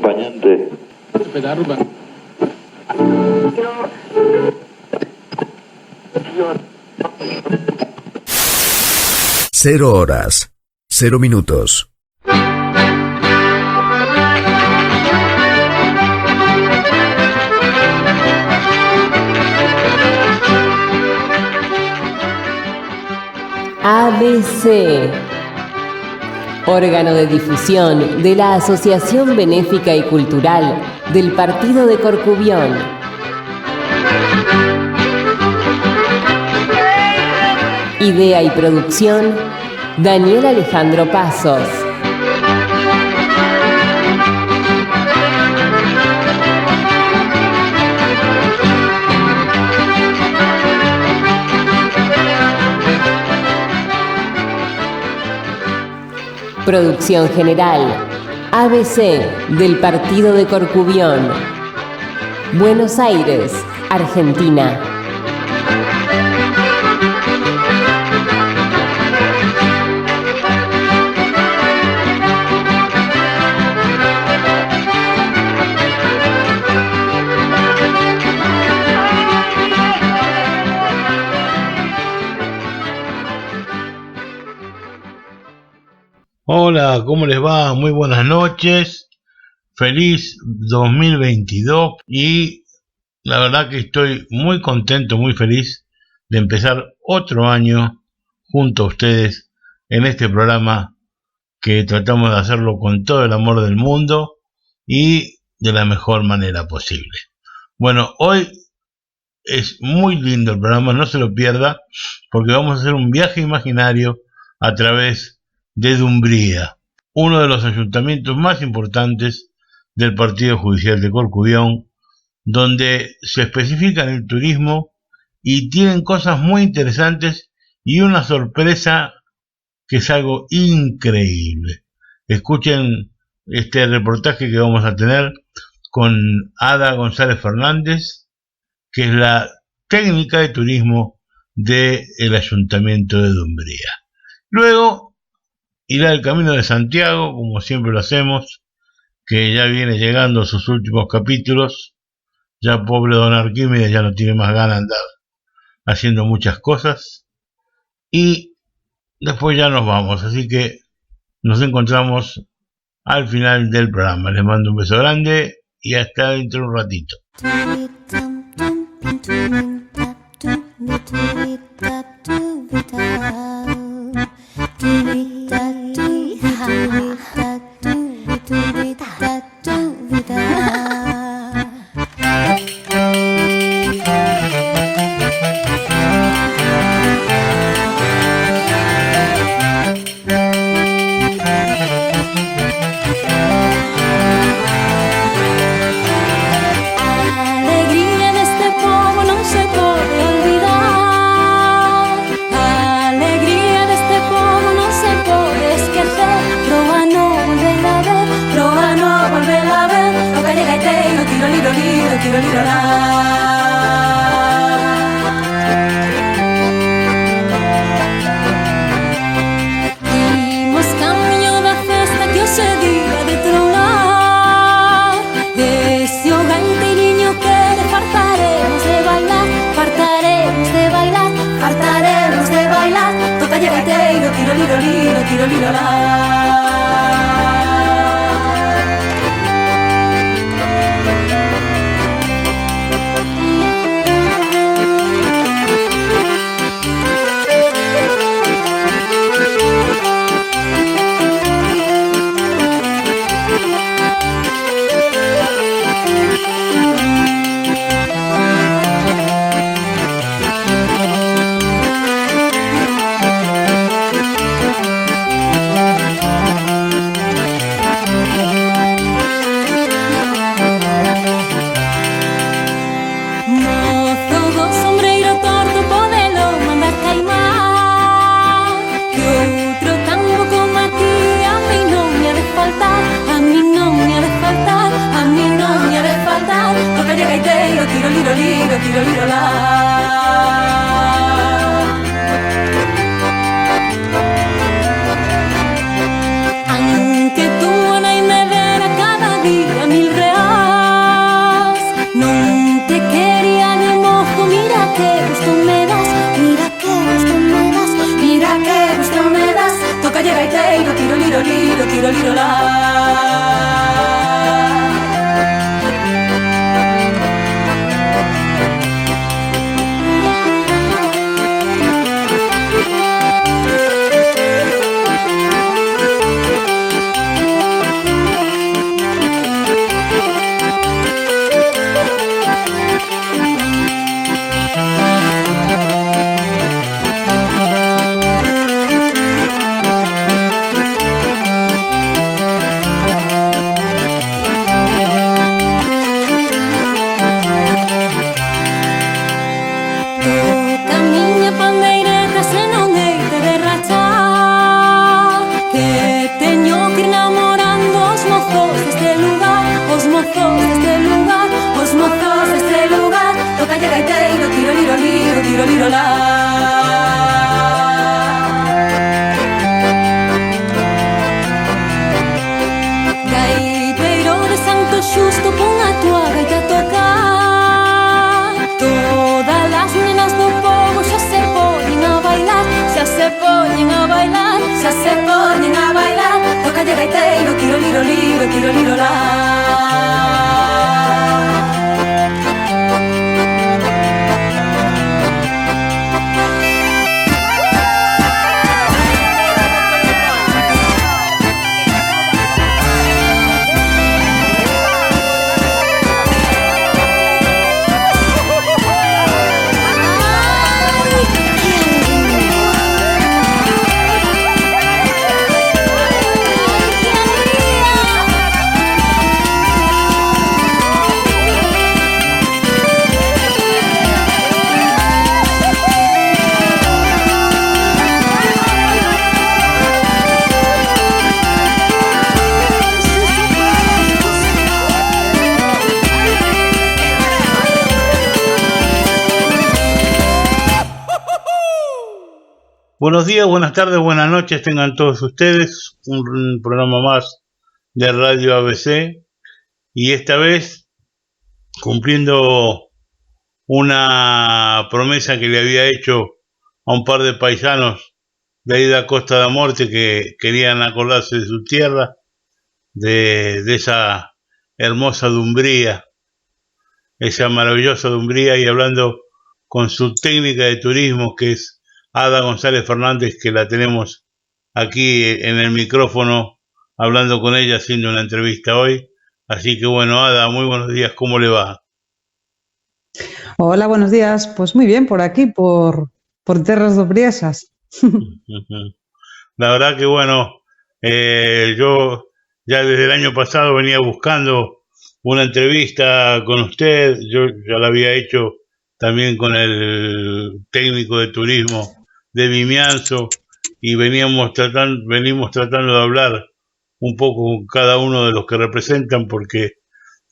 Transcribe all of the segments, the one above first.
acompañante. Cero horas, 0 minutos. ABC, órgano de difusión de la Asociación Benéfica y Cultural del Partido de Corcubión. Idea y producción, Daniel Alejandro Pasos. Producción general, ABC del Partido de Corcubión. Buenos Aires, Argentina. Hola, ¿cómo les va? Muy buenas noches. Feliz 2022 y la verdad que estoy muy contento, muy feliz de empezar otro año junto a ustedes en este programa que tratamos de hacerlo con todo el amor del mundo y de la mejor manera posible. Bueno, hoy es muy lindo el programa, no se lo pierda, porque vamos a hacer un viaje imaginario a través de Dumbría, uno de los ayuntamientos más importantes del Partido Judicial de Corcubión, donde se especifica en el turismo y tienen cosas muy interesantes y una sorpresa que es algo increíble. Escuchen este reportaje que vamos a tener con Ada González Fernández, que es la técnica de turismo del Ayuntamiento de Dumbría. Luego irá el Camino de Santiago, como siempre lo hacemos, que ya viene llegando a sus últimos capítulos. Ya pobre don Arquímedes ya no tiene más ganas de andar haciendo muchas cosas. Y después ya nos vamos, así que nos encontramos al final del programa. Les mando un beso grande y hasta dentro de un ratito. tocalle gaiteiro, tiro liro liro, tiro liro la. Tiro liro la. Gaiteiro de Santo Xusto, pon a tua gaita a tocar. Todas as nenas do povo xa se poñen a bailar, xa se poñen a bailar, xa se poñen a bailar. Tocalle gaiteiro, tiro liro liro, tiro liro la. Buenos días, buenas tardes, buenas noches tengan todos ustedes. Un programa más de Radio ABC y esta vez cumpliendo una promesa que le había hecho a un par de paisanos de ahí de la Costa da Morte que querían acordarse de su tierra, de esa hermosa Dumbría, esa maravillosa Dumbría, y hablando con su técnica de turismo que es Ada González Fernández, que la tenemos aquí en el micrófono, hablando con ella, haciendo una entrevista hoy. Así que bueno, Ada, muy buenos días, ¿cómo le va? Hola, buenos días. Pues muy bien, por aquí, por Terras Dumbriesas. La verdad que bueno, yo ya desde el año pasado venía buscando una entrevista con usted, yo ya la había hecho también con el técnico de turismo de Vimianzo y venimos tratando de hablar un poco con cada uno de los que representan, porque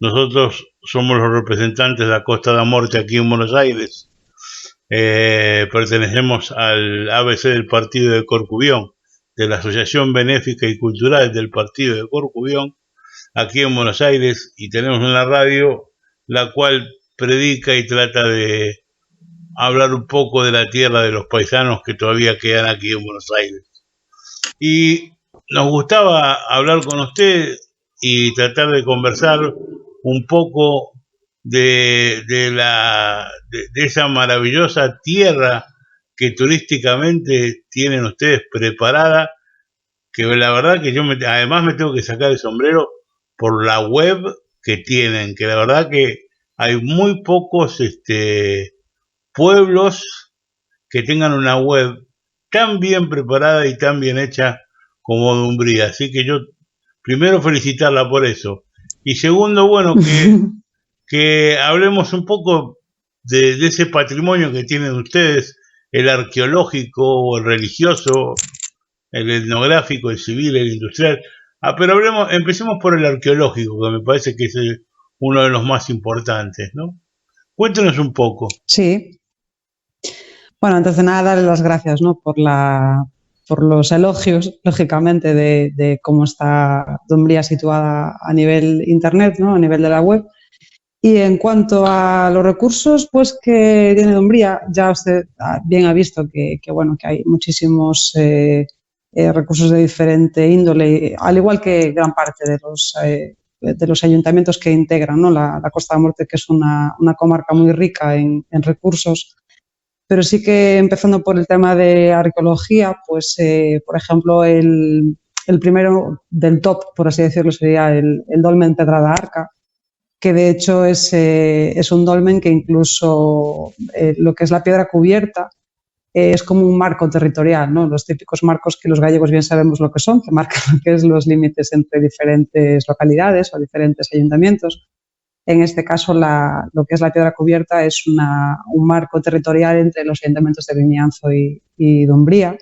nosotros somos los representantes de la Costa da Morte aquí en Buenos Aires. Pertenecemos al ABC del Partido de Corcubión, de la Asociación Benéfica y Cultural del Partido de Corcubión, aquí en Buenos Aires, y tenemos una radio la cual predica y trata de hablar un poco de la tierra de los paisanos que todavía quedan aquí en Buenos Aires. Y nos gustaba hablar con usted y tratar de conversar un poco de esa maravillosa tierra que turísticamente tienen ustedes preparada, que la verdad que además me tengo que sacar el sombrero por la web que tienen, que la verdad que hay muy pocos pueblos que tengan una web tan bien preparada y tan bien hecha como Dumbría. Así que yo primero felicitarla por eso. Y segundo, bueno, que hablemos un poco de ese patrimonio que tienen ustedes, el arqueológico o el religioso, el etnográfico, el civil, el industrial. Pero empecemos por el arqueológico, que me parece que es uno de los más importantes, ¿no? Cuéntenos un poco. Sí. Bueno, antes de nada, darle las gracias, ¿no?, por los elogios, lógicamente, de cómo está Dumbría situada a nivel internet, ¿no?, a nivel de la web. Y en cuanto a los recursos, pues, que tiene Dumbría, ya usted bien ha visto que hay muchísimos recursos de diferente índole, al igual que gran parte de los ayuntamientos que integran, ¿no?, la Costa da Morte, que es una comarca muy rica en recursos. Pero sí que, empezando por el tema de arqueología, pues, por ejemplo, el primero del top, por así decirlo, sería el dolmen Pedra da Arca, que de hecho es un dolmen que incluso lo que es la piedra cubierta es como un marco territorial, ¿no? Los típicos marcos que los gallegos bien sabemos lo que son, que marcan lo que es los límites entre diferentes localidades o diferentes ayuntamientos. En este caso, lo que es la piedra cubierta es un marco territorial entre los ayuntamientos de Vimianzo y Dumbría.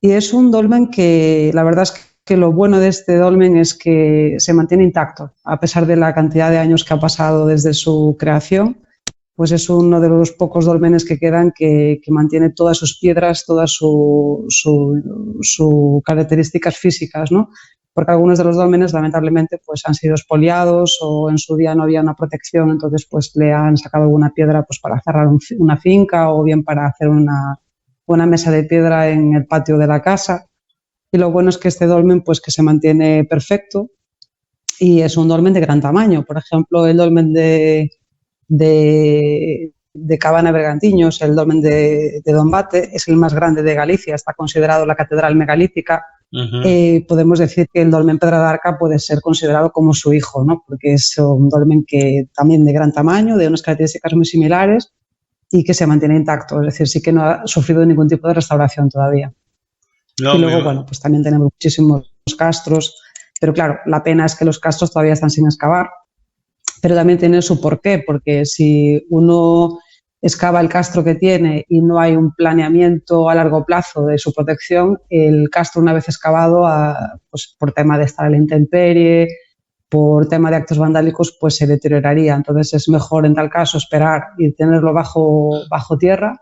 Y es un dolmen que la verdad es que lo bueno de este dolmen es que se mantiene intacto, a pesar de la cantidad de años que ha pasado desde su creación. Pues es uno de los pocos dólmenes que quedan que mantiene todas sus piedras, todas sus características físicas, ¿no? Porque algunos de los dólmenes, lamentablemente, pues han sido expoliados o en su día no había una protección, entonces pues le han sacado alguna piedra pues para cerrar una finca o bien para hacer una mesa de piedra en el patio de la casa. Y lo bueno es que este dolmen pues que se mantiene perfecto y es un dolmen de gran tamaño. Por ejemplo, el dolmen de Cabana Bergantiños, el dolmen de Dombate, es el más grande de Galicia, está considerado la catedral megalítica. Podemos decir que el dolmen Pedra da Arca puede ser considerado como su hijo, ¿no? Porque es un dolmen que también de gran tamaño, de unas características muy similares y que se mantiene intacto, es decir, sí que no ha sufrido ningún tipo de restauración todavía. No, y luego, bueno, pues también tenemos muchísimos castros, pero claro, la pena es que los castros todavía están sin excavar, pero también tiene su porqué, porque si uno excava el castro que tiene y no hay un planeamiento a largo plazo de su protección, el castro, una vez excavado, pues por tema de estar a la intemperie, por tema de actos vandálicos, pues se deterioraría. Entonces es mejor en tal caso esperar y tenerlo bajo tierra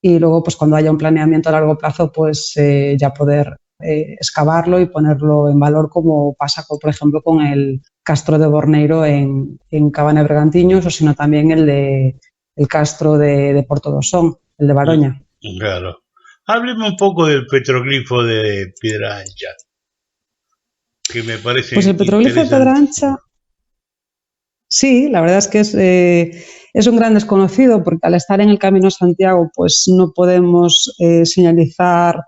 y luego pues cuando haya un planeamiento a largo plazo pues ya poder excavarlo y ponerlo en valor, como pasa por ejemplo con el castro de Borneiro en Cabana de Bergantiños, o sino también el castro de Porto do Son, el de Baroña. Claro. Hábleme un poco del petroglifo de Piedra Ancha, que me parece pues el petroglifo de Piedra Ancha, sí, la verdad es que es un gran desconocido, porque al estar en el Camino de Santiago pues no podemos señalizar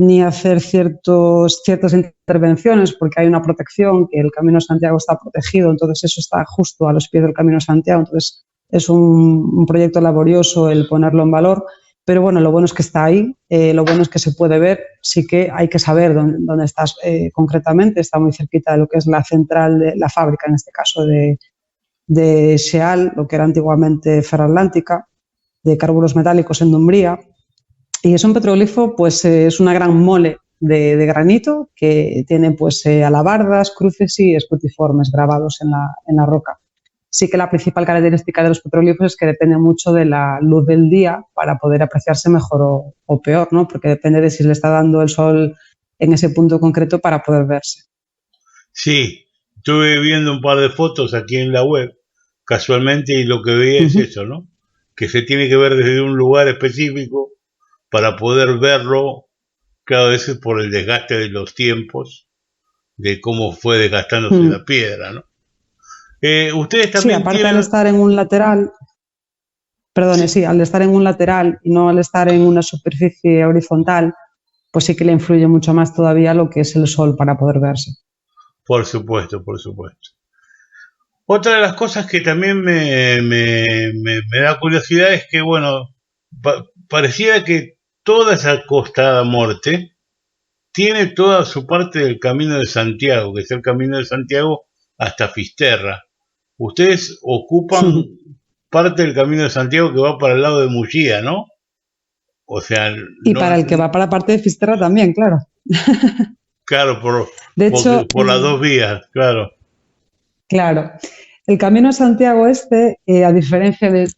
ni hacer ciertas intervenciones, porque hay una protección, que el Camino de Santiago está protegido, entonces eso está justo a los pies del Camino de Santiago, entonces es un proyecto laborioso el ponerlo en valor, pero bueno, lo bueno es que está ahí, lo bueno es que se puede ver, sí que hay que saber dónde estás concretamente, está muy cerquita de lo que es la central de la fábrica, en este caso de Xeal, lo que era antiguamente Ferroatlántica, de carburos metálicos en Dumbría. Y es un petroglifo, pues es una gran mole de granito que tiene pues alabardas, cruces y escutiformes grabados en la roca. Sí que la principal característica de los petroglifos es que depende mucho de la luz del día para poder apreciarse mejor o peor, ¿no? Porque depende de si le está dando el sol en ese punto concreto para poder verse. Sí, estuve viendo un par de fotos aquí en la web, casualmente, y lo que veía es eso, ¿no? Que se tiene que ver desde un lugar específico para poder verlo, cada vez por el desgaste de los tiempos, de cómo fue desgastándose la piedra, ¿no? Ustedes también sí, aparte al estar en un lateral, al estar en un lateral y no al estar en una superficie horizontal, pues sí que le influye mucho más todavía lo que es el sol para poder verse. Por supuesto, por supuesto. Otra de las cosas que también me da curiosidad es que, bueno, parecía que toda esa Costa da Morte tiene toda su parte del Camino de Santiago, que es el Camino de Santiago hasta Fisterra. Ustedes ocupan parte del Camino de Santiago que va para el lado de Muxía, ¿no? O sea... Y no, para el que va para la parte de Fisterra también, claro. Claro, por las dos vías, claro. Claro. El Camino de Santiago a diferencia del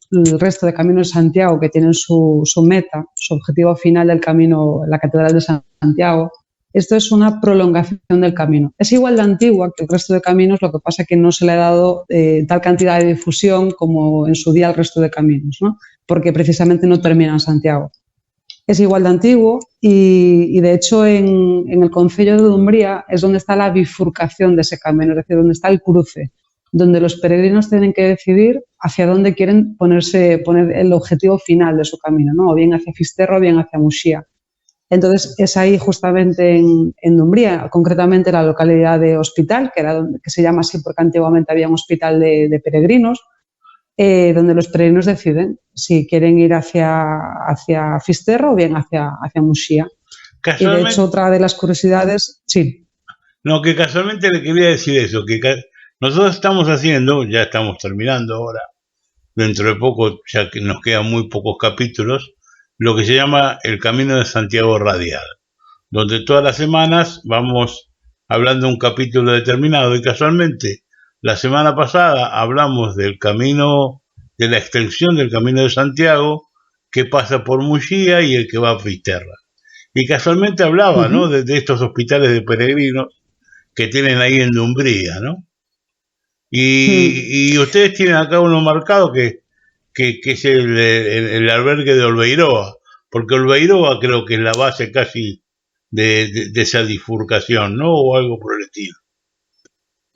resto de Caminos de Santiago que tienen su meta, su objetivo final del camino, la Catedral de Santiago, esto es una prolongación del camino. Es igual de antigua que el resto de caminos, lo que pasa es que no se le ha dado tal cantidad de difusión como en su día al resto de caminos, ¿no? Porque precisamente no termina en Santiago. es igual de antiguo y de hecho en el concello de Dumbría es donde está la bifurcación de ese camino, es decir, donde está el cruce, donde los peregrinos tienen que decidir hacia dónde quieren poner el objetivo final de su camino, ¿no? O bien hacia Fisterra o bien hacia Muxía. Entonces es ahí justamente en Dumbría, concretamente la localidad de Hospital, que se llama así porque antiguamente había un hospital de peregrinos, donde los peregrinos deciden si quieren ir hacia Fisterra o bien hacia Muxía. Y de hecho otra de las curiosidades, sí. No, que casualmente le quería decir eso, que nosotros estamos haciendo, ya estamos terminando ahora, dentro de poco, ya que nos quedan muy pocos capítulos, lo que se llama el Camino de Santiago Radial, donde todas las semanas vamos hablando un capítulo determinado y casualmente la semana pasada hablamos del camino, de la extensión del Camino de Santiago que pasa por Muxía y el que va a Fisterra. Y casualmente hablaba, ¿no?, de estos hospitales de peregrinos que tienen ahí en Dumbría, ¿no? Y ustedes tienen acá uno marcado que es el albergue de Olveiroa, porque Olveiroa creo que es la base casi de esa bifurcación, ¿no? O algo por el estilo.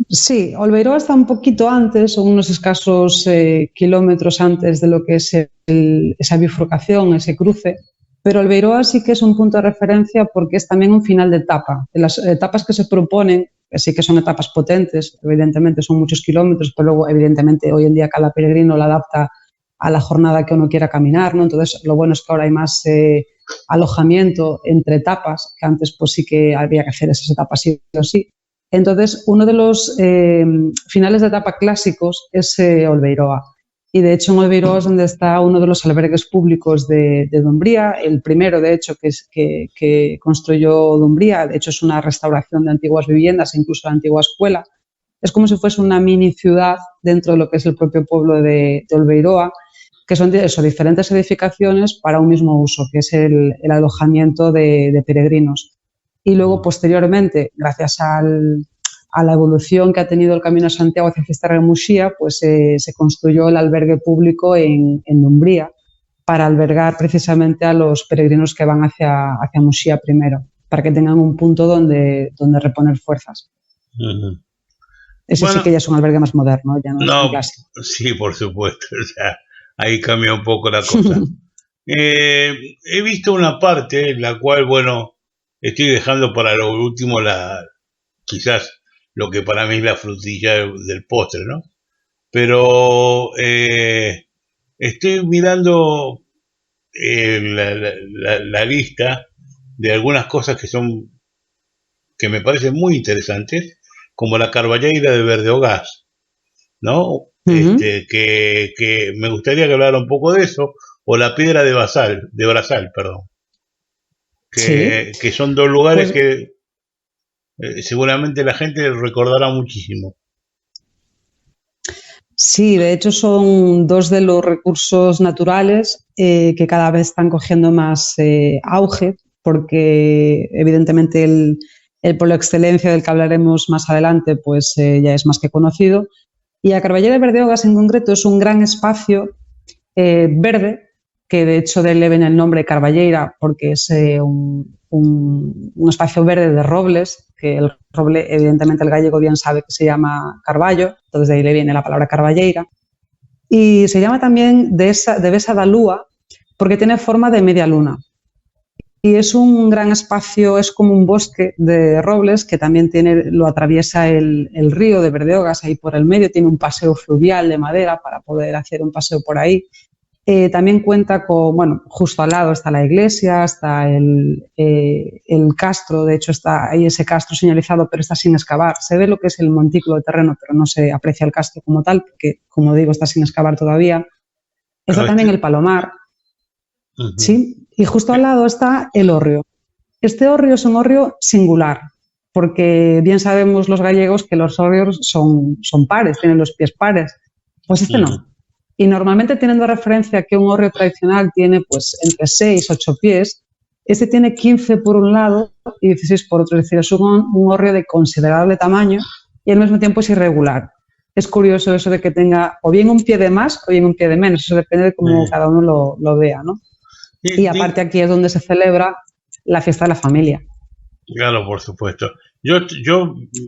Sí, Olveiroa está un poquito antes, son unos escasos kilómetros antes de lo que es esa bifurcación, ese cruce, pero Olveiroa sí que es un punto de referencia porque es también un final de etapa. De las etapas que se proponen, que sí que son etapas potentes, evidentemente son muchos kilómetros, pero luego evidentemente hoy en día cada peregrino la adapta a la jornada que uno quiera caminar, ¿no? Entonces lo bueno es que ahora hay más alojamiento entre etapas, que antes pues sí que había que hacer esas etapas sí o sí. Entonces uno de los finales de etapa clásicos es Olveiroa. Y de hecho en Olveiroa es donde está uno de los albergues públicos de Dumbría, el primero de hecho que construyó Dumbría, de hecho es una restauración de antiguas viviendas e incluso la antigua escuela. Es como si fuese una mini ciudad dentro de lo que es el propio pueblo de Olveiroa, que son diferentes edificaciones para un mismo uso, que es el alojamiento de peregrinos. Y luego posteriormente, gracias a la evolución que ha tenido el Camino de Santiago hacia Fisterra y Muxía, pues se construyó el albergue público en Dumbría para albergar precisamente a los peregrinos que van hacia Muxía primero, para que tengan un punto donde reponer fuerzas. Ese sí que ya es un albergue más moderno, ya no es un clásico. Sí, por supuesto, o sea, ahí cambia un poco la cosa. He visto una parte en la cual, bueno, estoy dejando para lo último quizás lo que para mí es la frutilla del postre, ¿no? Pero estoy mirando la lista de algunas cosas que me parecen muy interesantes, como la Carballeira de Berdeogás, ¿no? Que me gustaría que hablara un poco de eso, o la Piedra de Brazal, perdón. Que son dos lugares que seguramente la gente recordará muchísimo. Sí, de hecho son dos de los recursos naturales que cada vez están cogiendo más auge, porque evidentemente el por excelencia del que hablaremos más adelante pues ya es más que conocido. Y la Carballeira de Berdeogás en concreto es un gran espacio verde, que de hecho de él le viene el nombre Carballeira porque es un espacio verde de robles, que el roble evidentemente el gallego bien sabe que se llama carballo, entonces de ahí le viene la palabra Carballeira. Y se llama también de Besa da Lúa porque tiene forma de media luna. Y es un gran espacio, es como un bosque de robles que también lo atraviesa el río de Berdeogás ahí por el medio, tiene un paseo fluvial de madera para poder hacer un paseo por ahí. También cuenta con, bueno, justo al lado está la iglesia, está el castro, de hecho está ahí ese castro señalizado pero está sin excavar. Se ve lo que es el montículo de terreno pero no se aprecia el castro como tal porque, como digo, está sin excavar todavía. Está también el palomar. ¿Sí? Y justo al lado está el hórreo. Este hórreo es un hórreo singular, porque bien sabemos los gallegos que los hórreos son pares, tienen los pies pares. Pues este no. Y normalmente teniendo referencia que un hórreo tradicional tiene pues entre 6 y 8 pies, este tiene 15 por un lado y 16 por otro, es decir, es un hórreo de considerable tamaño y al mismo tiempo es irregular. Es curioso eso de que tenga o bien un pie de más o bien un pie de menos, eso depende de cómo cada uno lo vea, ¿no? Y aparte aquí es donde se celebra la fiesta de la familia. Claro, por supuesto. Yo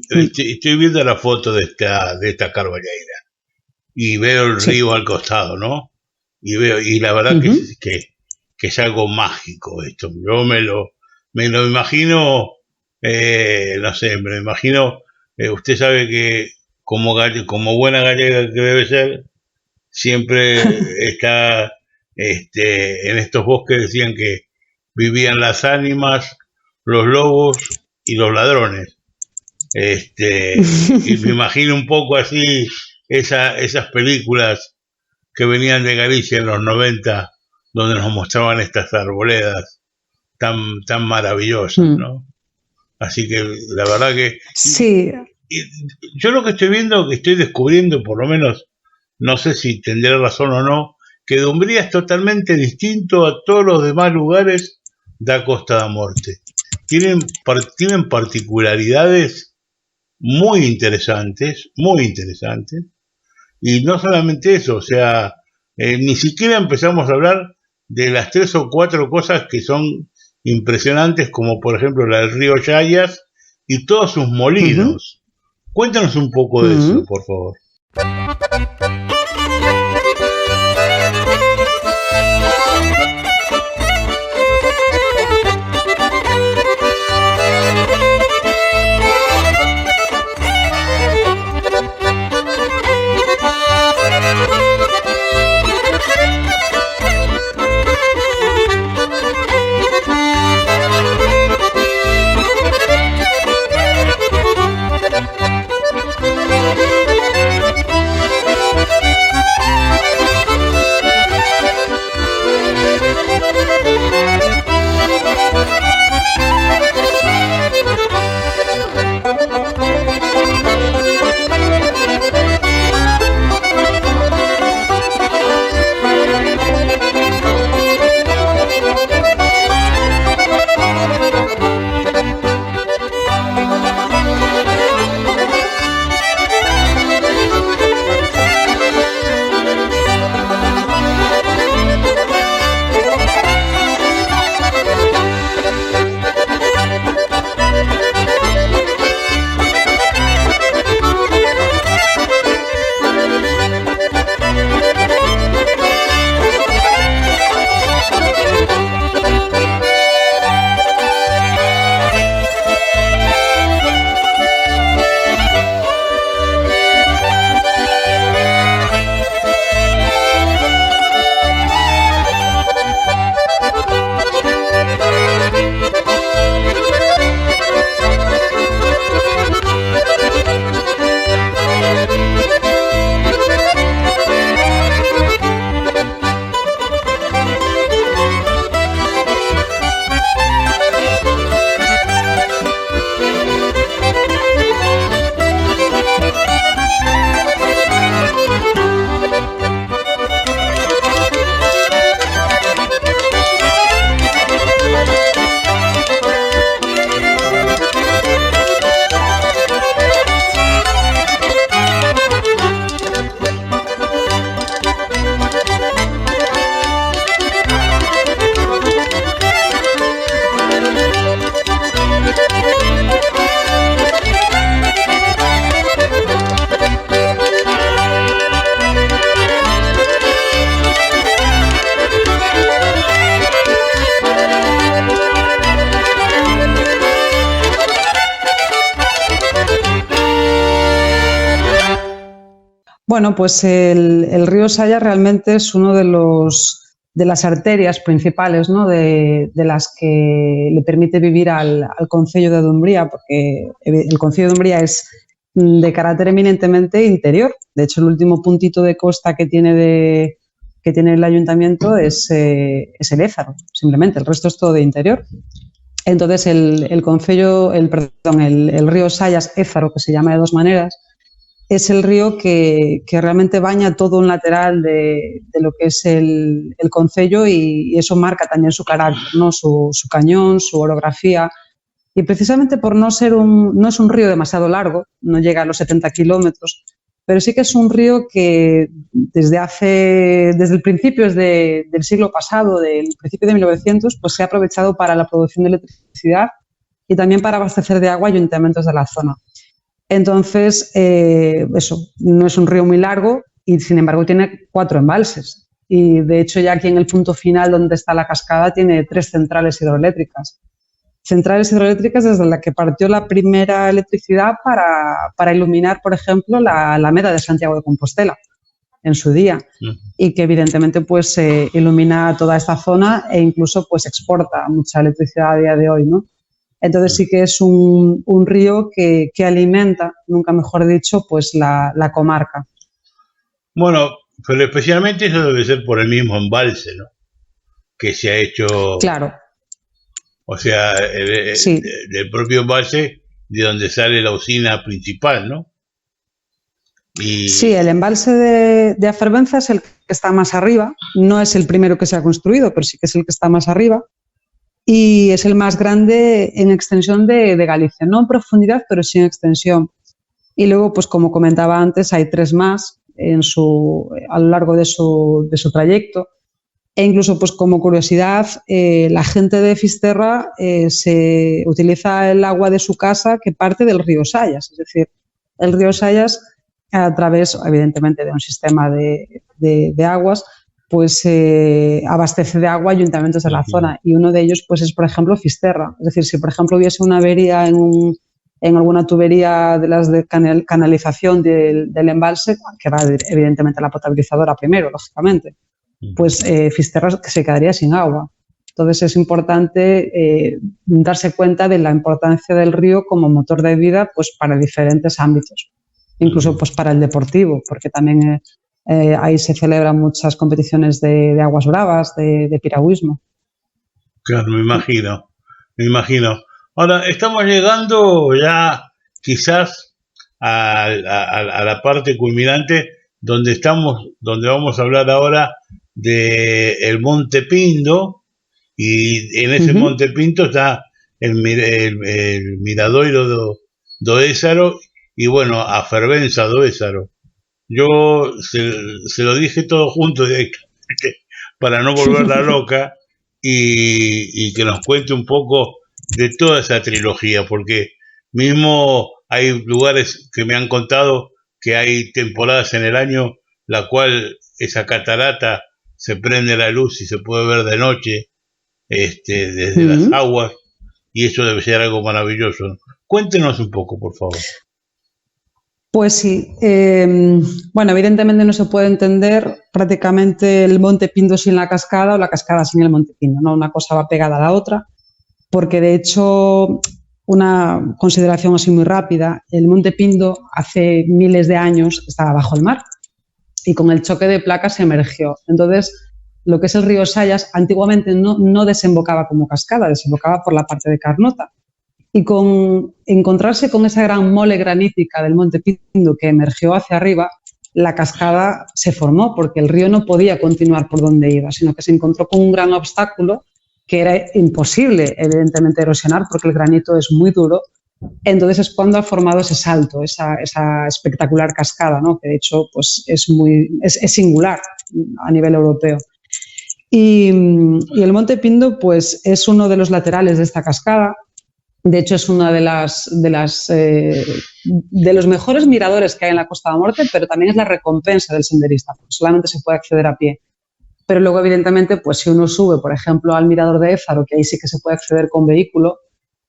estoy viendo la foto de esta Carballeira y veo el río al costado, ¿no? Y la verdad que es algo mágico esto. Yo me lo imagino, no sé, me lo imagino, usted sabe que como buena gallega que debe ser, siempre está en estos bosques, decían que vivían las ánimas, los lobos y los ladrones. Y me imagino un poco así esas películas que venían de Galicia en los 90, donde nos mostraban estas arboledas tan maravillosas, ¿no? Así que la verdad que... Sí. Yo lo que estoy viendo, que estoy descubriendo, por lo menos, no sé si tendré razón o no, que Dumbría es totalmente distinto a todos los demás lugares da Costa da Morte. Tienen particularidades muy interesantes, y no solamente eso, o sea, ni siquiera empezamos a hablar de las 3 o 4 cosas que son impresionantes, como por ejemplo la del río Yayas y todos sus molinos. Cuéntanos un poco de eso, por favor. Bueno, pues el río Saya realmente es uno de las arterias principales, ¿no? de las que le permite vivir al concello de Dumbría, porque el concello de Dumbría es de carácter eminentemente interior. De hecho, el último puntito de costa que tiene el ayuntamiento es el Ézaro, simplemente. El resto es todo de interior. Entonces, el río Sayas Ézaro, que se llama de dos maneras, es el río que realmente baña todo un lateral de lo que es el concello, y eso marca también su carácter, ¿no? Su cañón, su orografía. Y precisamente por no es un río demasiado largo, no llega a los 70 kilómetros, pero sí que es un río que desde el principio del siglo pasado, del principio de 1900, pues se ha aprovechado para la producción de electricidad y también para abastecer de agua ayuntamientos de la zona. Entonces, eso, no es un río muy largo y, sin embargo, tiene 4 embalses. Y, de hecho, ya aquí en el punto final donde está la cascada tiene 3 centrales hidroeléctricas. Centrales hidroeléctricas desde la que partió la primera electricidad para iluminar, por ejemplo, la Alameda de Santiago de Compostela en su día, y que evidentemente pues ilumina toda esta zona e incluso pues exporta mucha electricidad a día de hoy, ¿no? Entonces sí que es un río que alimenta, nunca mejor dicho, pues la comarca. Bueno, pero especialmente eso debe ser por el mismo embalse, ¿no? Que se ha hecho... Claro. O sea, Sí. del propio embalse de donde sale la usina principal, ¿no? Y... Sí, el embalse de Afervenza es el que está más arriba, no es el primero que se ha construido, pero sí que es el que está más arriba y es el más grande en extensión de Galicia, no en profundidad, pero sí en extensión. Y luego, pues como comentaba antes, hay 3 más a lo largo de su trayecto. E incluso, pues como curiosidad, la gente de Fisterra se utiliza el agua de su casa que parte del río Sayas, es decir, el río Sayas, a través, evidentemente, de un sistema de aguas, pues abastece de agua ayuntamientos de la zona, y uno de ellos pues es, por ejemplo, Fisterra. Es decir, si por ejemplo hubiese una avería en alguna tubería de las de canalización del embalse, que va evidentemente a la potabilizadora primero, lógicamente, pues Fisterra se quedaría sin agua. Entonces es importante darse cuenta de la importancia del río como motor de vida pues para diferentes ámbitos, incluso pues para el deportivo, porque también ahí se celebran muchas competiciones de aguas bravas, de piragüismo. Claro, me imagino. Ahora, estamos llegando ya quizás a la parte culminante donde vamos a hablar ahora del Monte Pindo, y en ese Monte Pindo está el Miradoiro do Ézaro y bueno, a Fervenza do Ézaro. Yo se lo dije todo junto para no volverla loca y que nos cuente un poco de toda esa trilogía, porque mismo hay lugares que me han contado que hay temporadas en el año la cual esa catarata se prende la luz y se puede ver de noche desde las aguas, y eso debe ser algo maravilloso, ¿no? Cuéntenos un poco, por favor. Pues sí, bueno, evidentemente no se puede entender prácticamente el Monte Pindo sin la cascada o la cascada sin el Monte Pindo, ¿no? Una cosa va pegada a la otra, porque de hecho, una consideración así muy rápida, el Monte Pindo hace miles de años estaba bajo el mar y con el choque de placas se emergió. Entonces, lo que es el río Sayas antiguamente no desembocaba como cascada, desembocaba por la parte de Carnota. Y con encontrarse con esa gran mole granítica del Monte Pindo que emergió hacia arriba, la cascada se formó porque el río no podía continuar por donde iba, sino que se encontró con un gran obstáculo que era imposible, evidentemente, erosionar porque el granito es muy duro. Entonces es cuando ha formado ese salto, esa espectacular cascada, ¿no? Que de hecho pues es singular a nivel europeo. Y el Monte Pindo pues es uno de los laterales de esta cascada. De hecho, es uno de los mejores miradores que hay en la Costa da Morte, pero también es la recompensa del senderista, porque solamente se puede acceder a pie. Pero luego, evidentemente, pues si uno sube, por ejemplo, al Mirador de Ézaro, que ahí sí que se puede acceder con vehículo,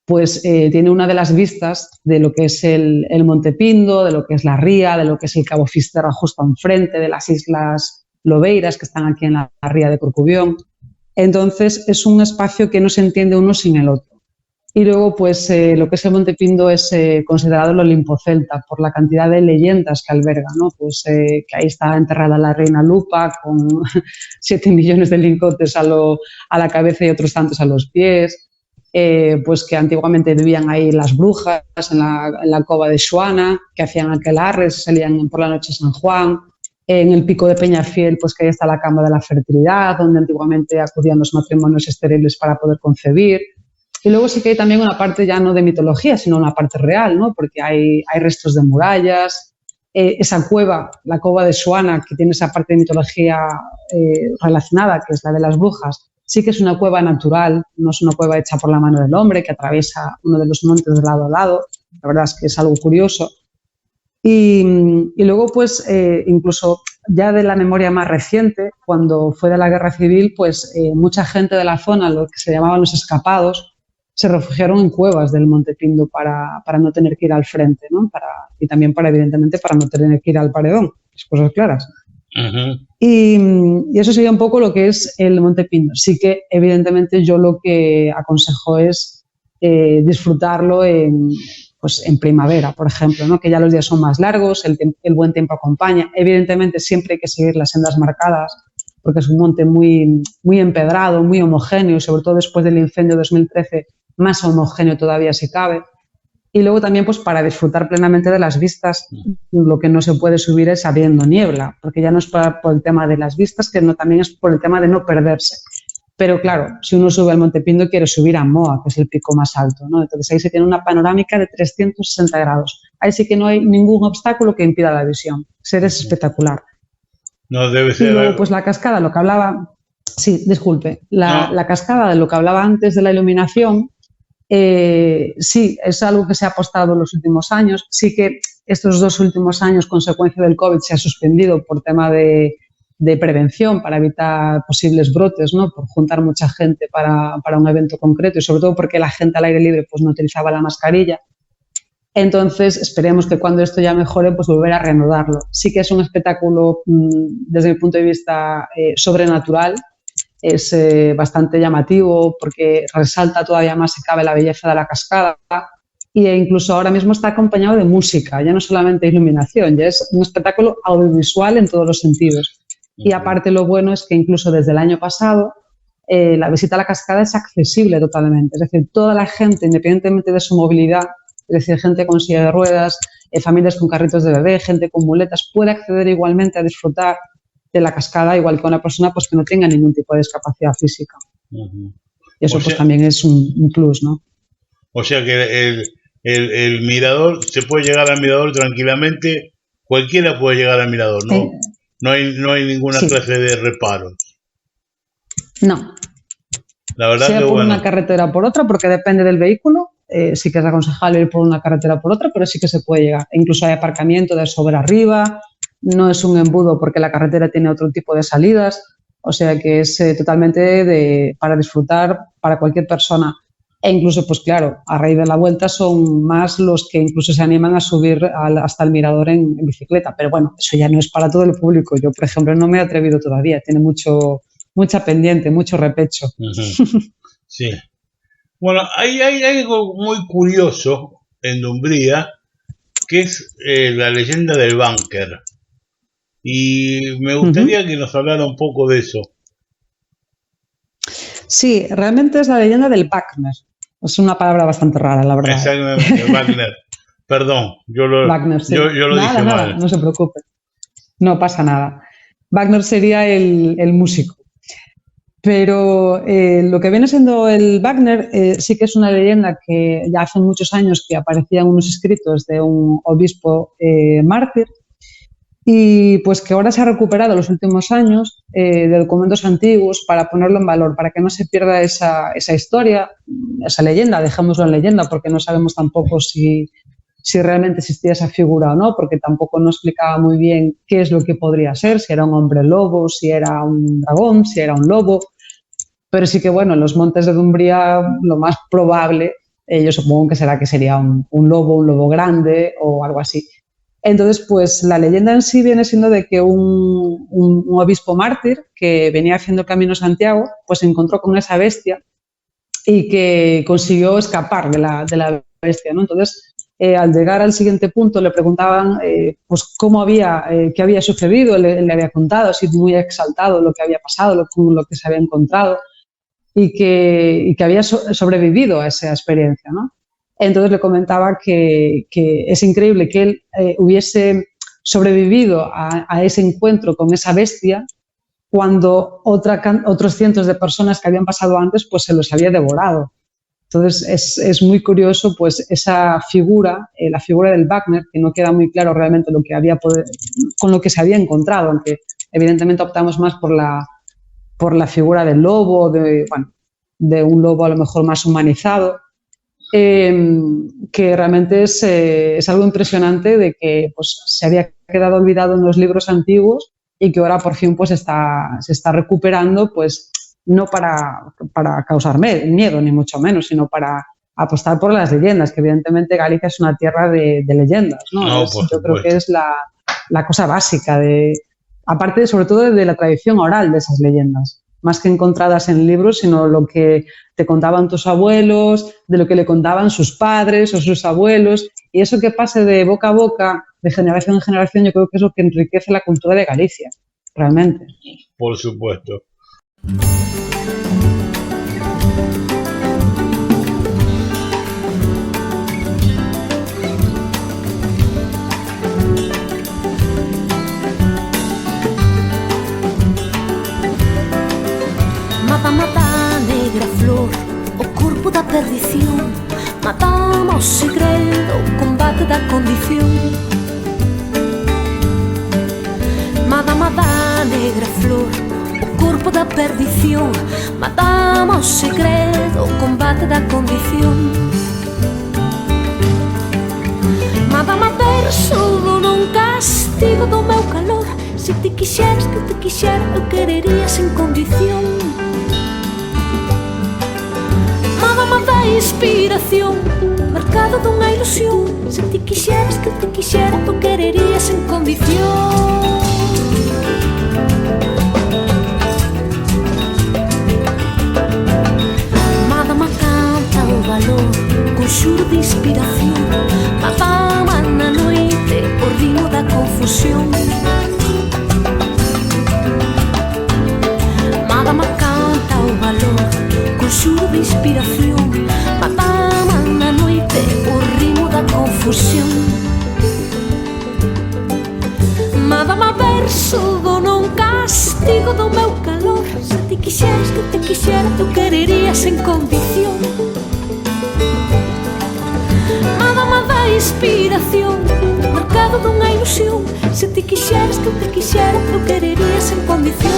pues tiene una de las vistas de lo que es el Monte Pindo, de lo que es la ría, de lo que es el Cabo Fisterra justo enfrente, de las Islas Lobeiras, que están aquí en la ría de Corcubión. Entonces, es un espacio que no se entiende uno sin el otro. Y luego, pues, lo que es el Monte Pindo es considerado el Olimpo celta por la cantidad de leyendas que alberga, ¿no? Pues que ahí está enterrada la reina Lupa con 7 millones de lingotes a la cabeza y otros tantos a los pies, pues que antiguamente vivían ahí las brujas en la cova de Xuana, que hacían aquelarres, salían por la noche a San Juan. En el pico de Peñafiel, pues que ahí está la cama de la fertilidad, donde antiguamente acudían los matrimonios estériles para poder concebir. Y luego sí que hay también una parte ya no de mitología, sino una parte real, ¿no? Porque hay restos de murallas, esa cueva, la cueva de Suana, que tiene esa parte de mitología relacionada, que es la de las brujas, sí que es una cueva natural, no es una cueva hecha por la mano del hombre que atraviesa uno de los montes de lado a lado. La verdad es que es algo curioso. Y luego, pues, incluso ya de la memoria más reciente, cuando fue de la guerra civil, pues mucha gente de la zona, lo que se llamaban los escapados, se refugiaron en cuevas del Monte Pindo para no tener que ir al frente, ¿no? Y también evidentemente, para no tener que ir al paredón, las cosas claras. Y eso sería un poco lo que es el Monte Pindo. Sí que, evidentemente, yo lo que aconsejo es disfrutarlo en primavera, por ejemplo, ¿no? Que ya los días son más largos, el buen tiempo acompaña. Evidentemente, siempre hay que seguir las sendas marcadas, porque es un monte muy, muy empedrado, muy homogéneo, y sobre todo después del incendio de 2013, más homogéneo todavía si cabe. Y luego también, pues, para disfrutar plenamente de las vistas, lo que no se puede subir es habiendo niebla, porque ya no es por el tema de las vistas, que no, también es por el tema de no perderse. Pero claro, si uno sube al Monte Pindo, quiere subir a Moa, que es el pico más alto, ¿no? Entonces ahí se tiene una panorámica de 360 grados. Ahí sí que no hay ningún obstáculo que impida la visión. Es espectacular. No debe ser. Y luego, pues la cascada, lo que hablaba... Sí, disculpe. La cascada, de lo que hablaba antes de la iluminación, sí, es algo que se ha apostado en los últimos años. Sí que estos 2 últimos años, consecuencia del COVID, se ha suspendido por tema de prevención, para evitar posibles brotes, ¿no? Por juntar mucha gente para un evento concreto, y sobre todo porque la gente al aire libre, pues, no utilizaba la mascarilla. Entonces, esperemos que cuando esto ya mejore, pues volver a reanudarlo. Sí que es un espectáculo, desde mi punto de vista, sobrenatural. Es bastante llamativo porque resalta todavía más, si cabe, la belleza de la cascada, e incluso ahora mismo está acompañado de música, ya no solamente iluminación, ya es un espectáculo audiovisual en todos los sentidos. Y aparte, lo bueno es que incluso desde el año pasado la visita a la cascada es accesible totalmente, es decir, toda la gente, independientemente de su movilidad, es decir, gente con silla de ruedas, familias con carritos de bebé, gente con muletas, puede acceder igualmente a disfrutar de la cascada, igual que una persona, pues, que no tenga ningún tipo de discapacidad física. Y eso, pues, también es un plus, ¿no? O sea que el mirador, se puede llegar al mirador tranquilamente, cualquiera puede llegar al mirador, ¿no? No hay ninguna clase de reparos. No. La verdad sea que por una carretera o por otra, porque depende del vehículo, sí que es aconsejable ir por una carretera o por otra, pero sí que se puede llegar. E incluso hay aparcamiento de sobre arriba, no es un embudo porque la carretera tiene otro tipo de salidas, o sea que es totalmente para disfrutar para cualquier persona. E incluso, pues claro, a raíz de la vuelta son más los que incluso se animan a subir hasta el mirador en bicicleta. Pero bueno, eso ya no es para todo el público. Yo, por ejemplo, no me he atrevido todavía. Tiene mucha pendiente, mucho repecho. Sí. Bueno, hay algo muy curioso en Dumbría, que es la leyenda del búnker. Y me gustaría que nos hablara un poco de eso. Sí, realmente es la leyenda del Wagner. Es una palabra bastante rara, la verdad. Exactamente, Wagner. Perdón, Wagner, sí. yo lo dije mal. No se preocupe. No pasa nada. Wagner sería el músico. Pero lo que viene siendo el Wagner sí que es una leyenda que ya hace muchos años que aparecía en unos escritos de un obispo mártir, y pues que ahora se ha recuperado en los últimos años de documentos antiguos para ponerlo en valor, para que no se pierda esa historia, esa leyenda, dejémoslo en leyenda, porque no sabemos tampoco si realmente existía esa figura o no, porque tampoco nos explicaba muy bien qué es lo que podría ser, si era un hombre lobo, si era un dragón, si era un lobo. Pero sí que, bueno, en los montes de Dumbría lo más probable, yo supongo que sería un lobo grande o algo así. Entonces, pues la leyenda en sí viene siendo de que un obispo mártir que venía haciendo camino a Santiago, pues se encontró con esa bestia y que consiguió escapar de la bestia, ¿no? Entonces, al llegar al siguiente punto le preguntaban pues qué había sucedido. Él le había contado, así muy exaltado, lo que había pasado, lo que se había encontrado, y que había sobrevivido a esa experiencia, ¿no? Entonces le comentaba que es increíble que él hubiese sobrevivido a ese encuentro con esa bestia cuando otros cientos de personas que habían pasado antes pues se los había devorado. Entonces es muy curioso pues esa figura, la figura del Wagner, que no queda muy claro realmente lo que con lo que se había encontrado, aunque evidentemente optamos más por la figura del lobo, de un lobo a lo mejor más humanizado, que realmente es algo impresionante de que pues, se había quedado olvidado en los libros antiguos y que ahora por fin pues, se está recuperando, pues no para causar miedo, ni mucho menos, sino para apostar por las leyendas, que evidentemente Galicia es una tierra de leyendas, ¿no? Yo creo que es la cosa básica, aparte sobre todo de la tradición oral de esas leyendas, más que encontradas en libros, sino lo que te contaban tus abuelos, de lo que le contaban sus padres o sus abuelos, y eso que pase de boca a boca, de generación en generación, yo creo que es lo que enriquece la cultura de Galicia, realmente. Por supuesto. Mata, mata, negra flor, o corpo da perdición. Matamos o segredo, o combate da condición. Mata, mata, negra flor, o corpo da perdición. Matamos o segredo, o combate da condición. Mata-me verso do non castigo do meu calor. Se te quixeras que eu te quixera, eu querería sen condición. Mata-me da inspiración, mercado dunha ilusión. Se te quixeras que eu te quixera, eu querería sen condición. Mata-me canta o valor, con xuro de inspiración. Mata-me na noite, o ritmo da confusión. Mata-me canta o valor, con xuro de inspiración. Mata-me na noite, o ritmo da confusión. Mata-me verso do non castigo do meu calor. Se te quixeras que te quixera, eu querería sen condición. Mata-me da inspiración, mercado dunha ilusión. Se te quixeras que eu te quixera, eu querería sen condición.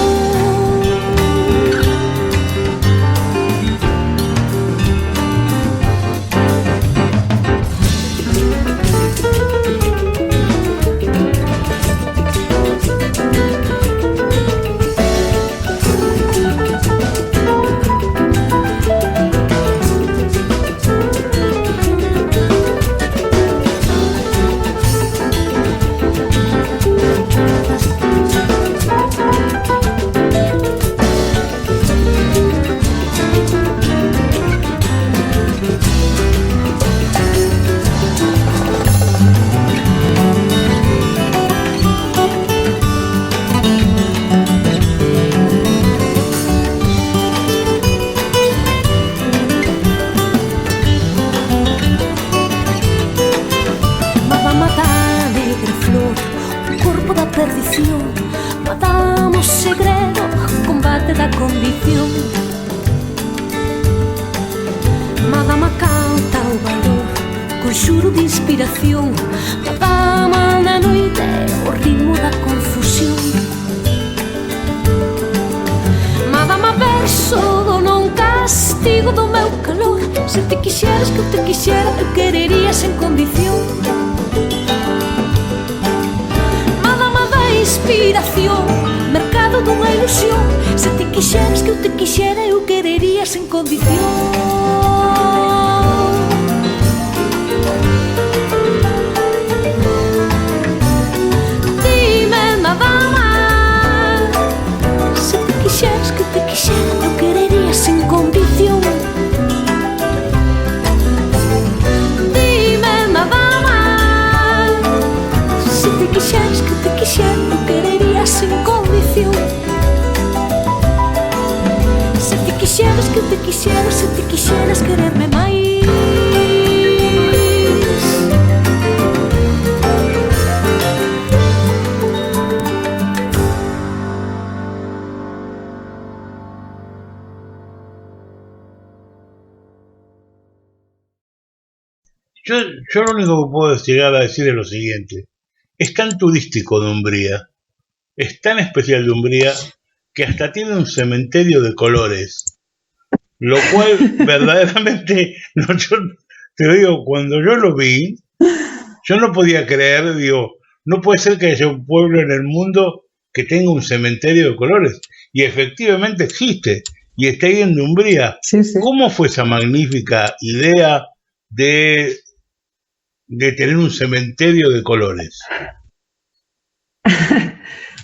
Matamos segredo, combate da condición. Madama canta o valor, con xuro de inspiración. Matama na noite, o ritmo da confusión. Madama verso do non castigo do meu calor. Se te quixeras que eu te quixera, eu querería sen condición. Inspiración, mercado dunha ilusión. Se te quixeras que eu te quixera, eu querería sen condición. Dime nada máis. Se te quixeras que eu te quixera, eu querería sen condición. Dime nada máis. Se te quixeras que eu te quixera, eu querería sen condición. Se te quixeras que eu te quixera, se te quixeras quererme máis. Yo lo único que puedo llegar a decir es lo siguiente. Es tan turístico Dumbría, es tan especial Dumbría, que hasta tiene un cementerio de colores. Lo cual verdaderamente, no, yo te lo digo, cuando yo lo vi, yo no podía creer, digo, no puede ser que haya un pueblo en el mundo que tenga un cementerio de colores. Y efectivamente existe, y está ahí en Dumbría. Sí, sí. ¿Cómo fue esa magnífica idea de tener un cementerio de colores?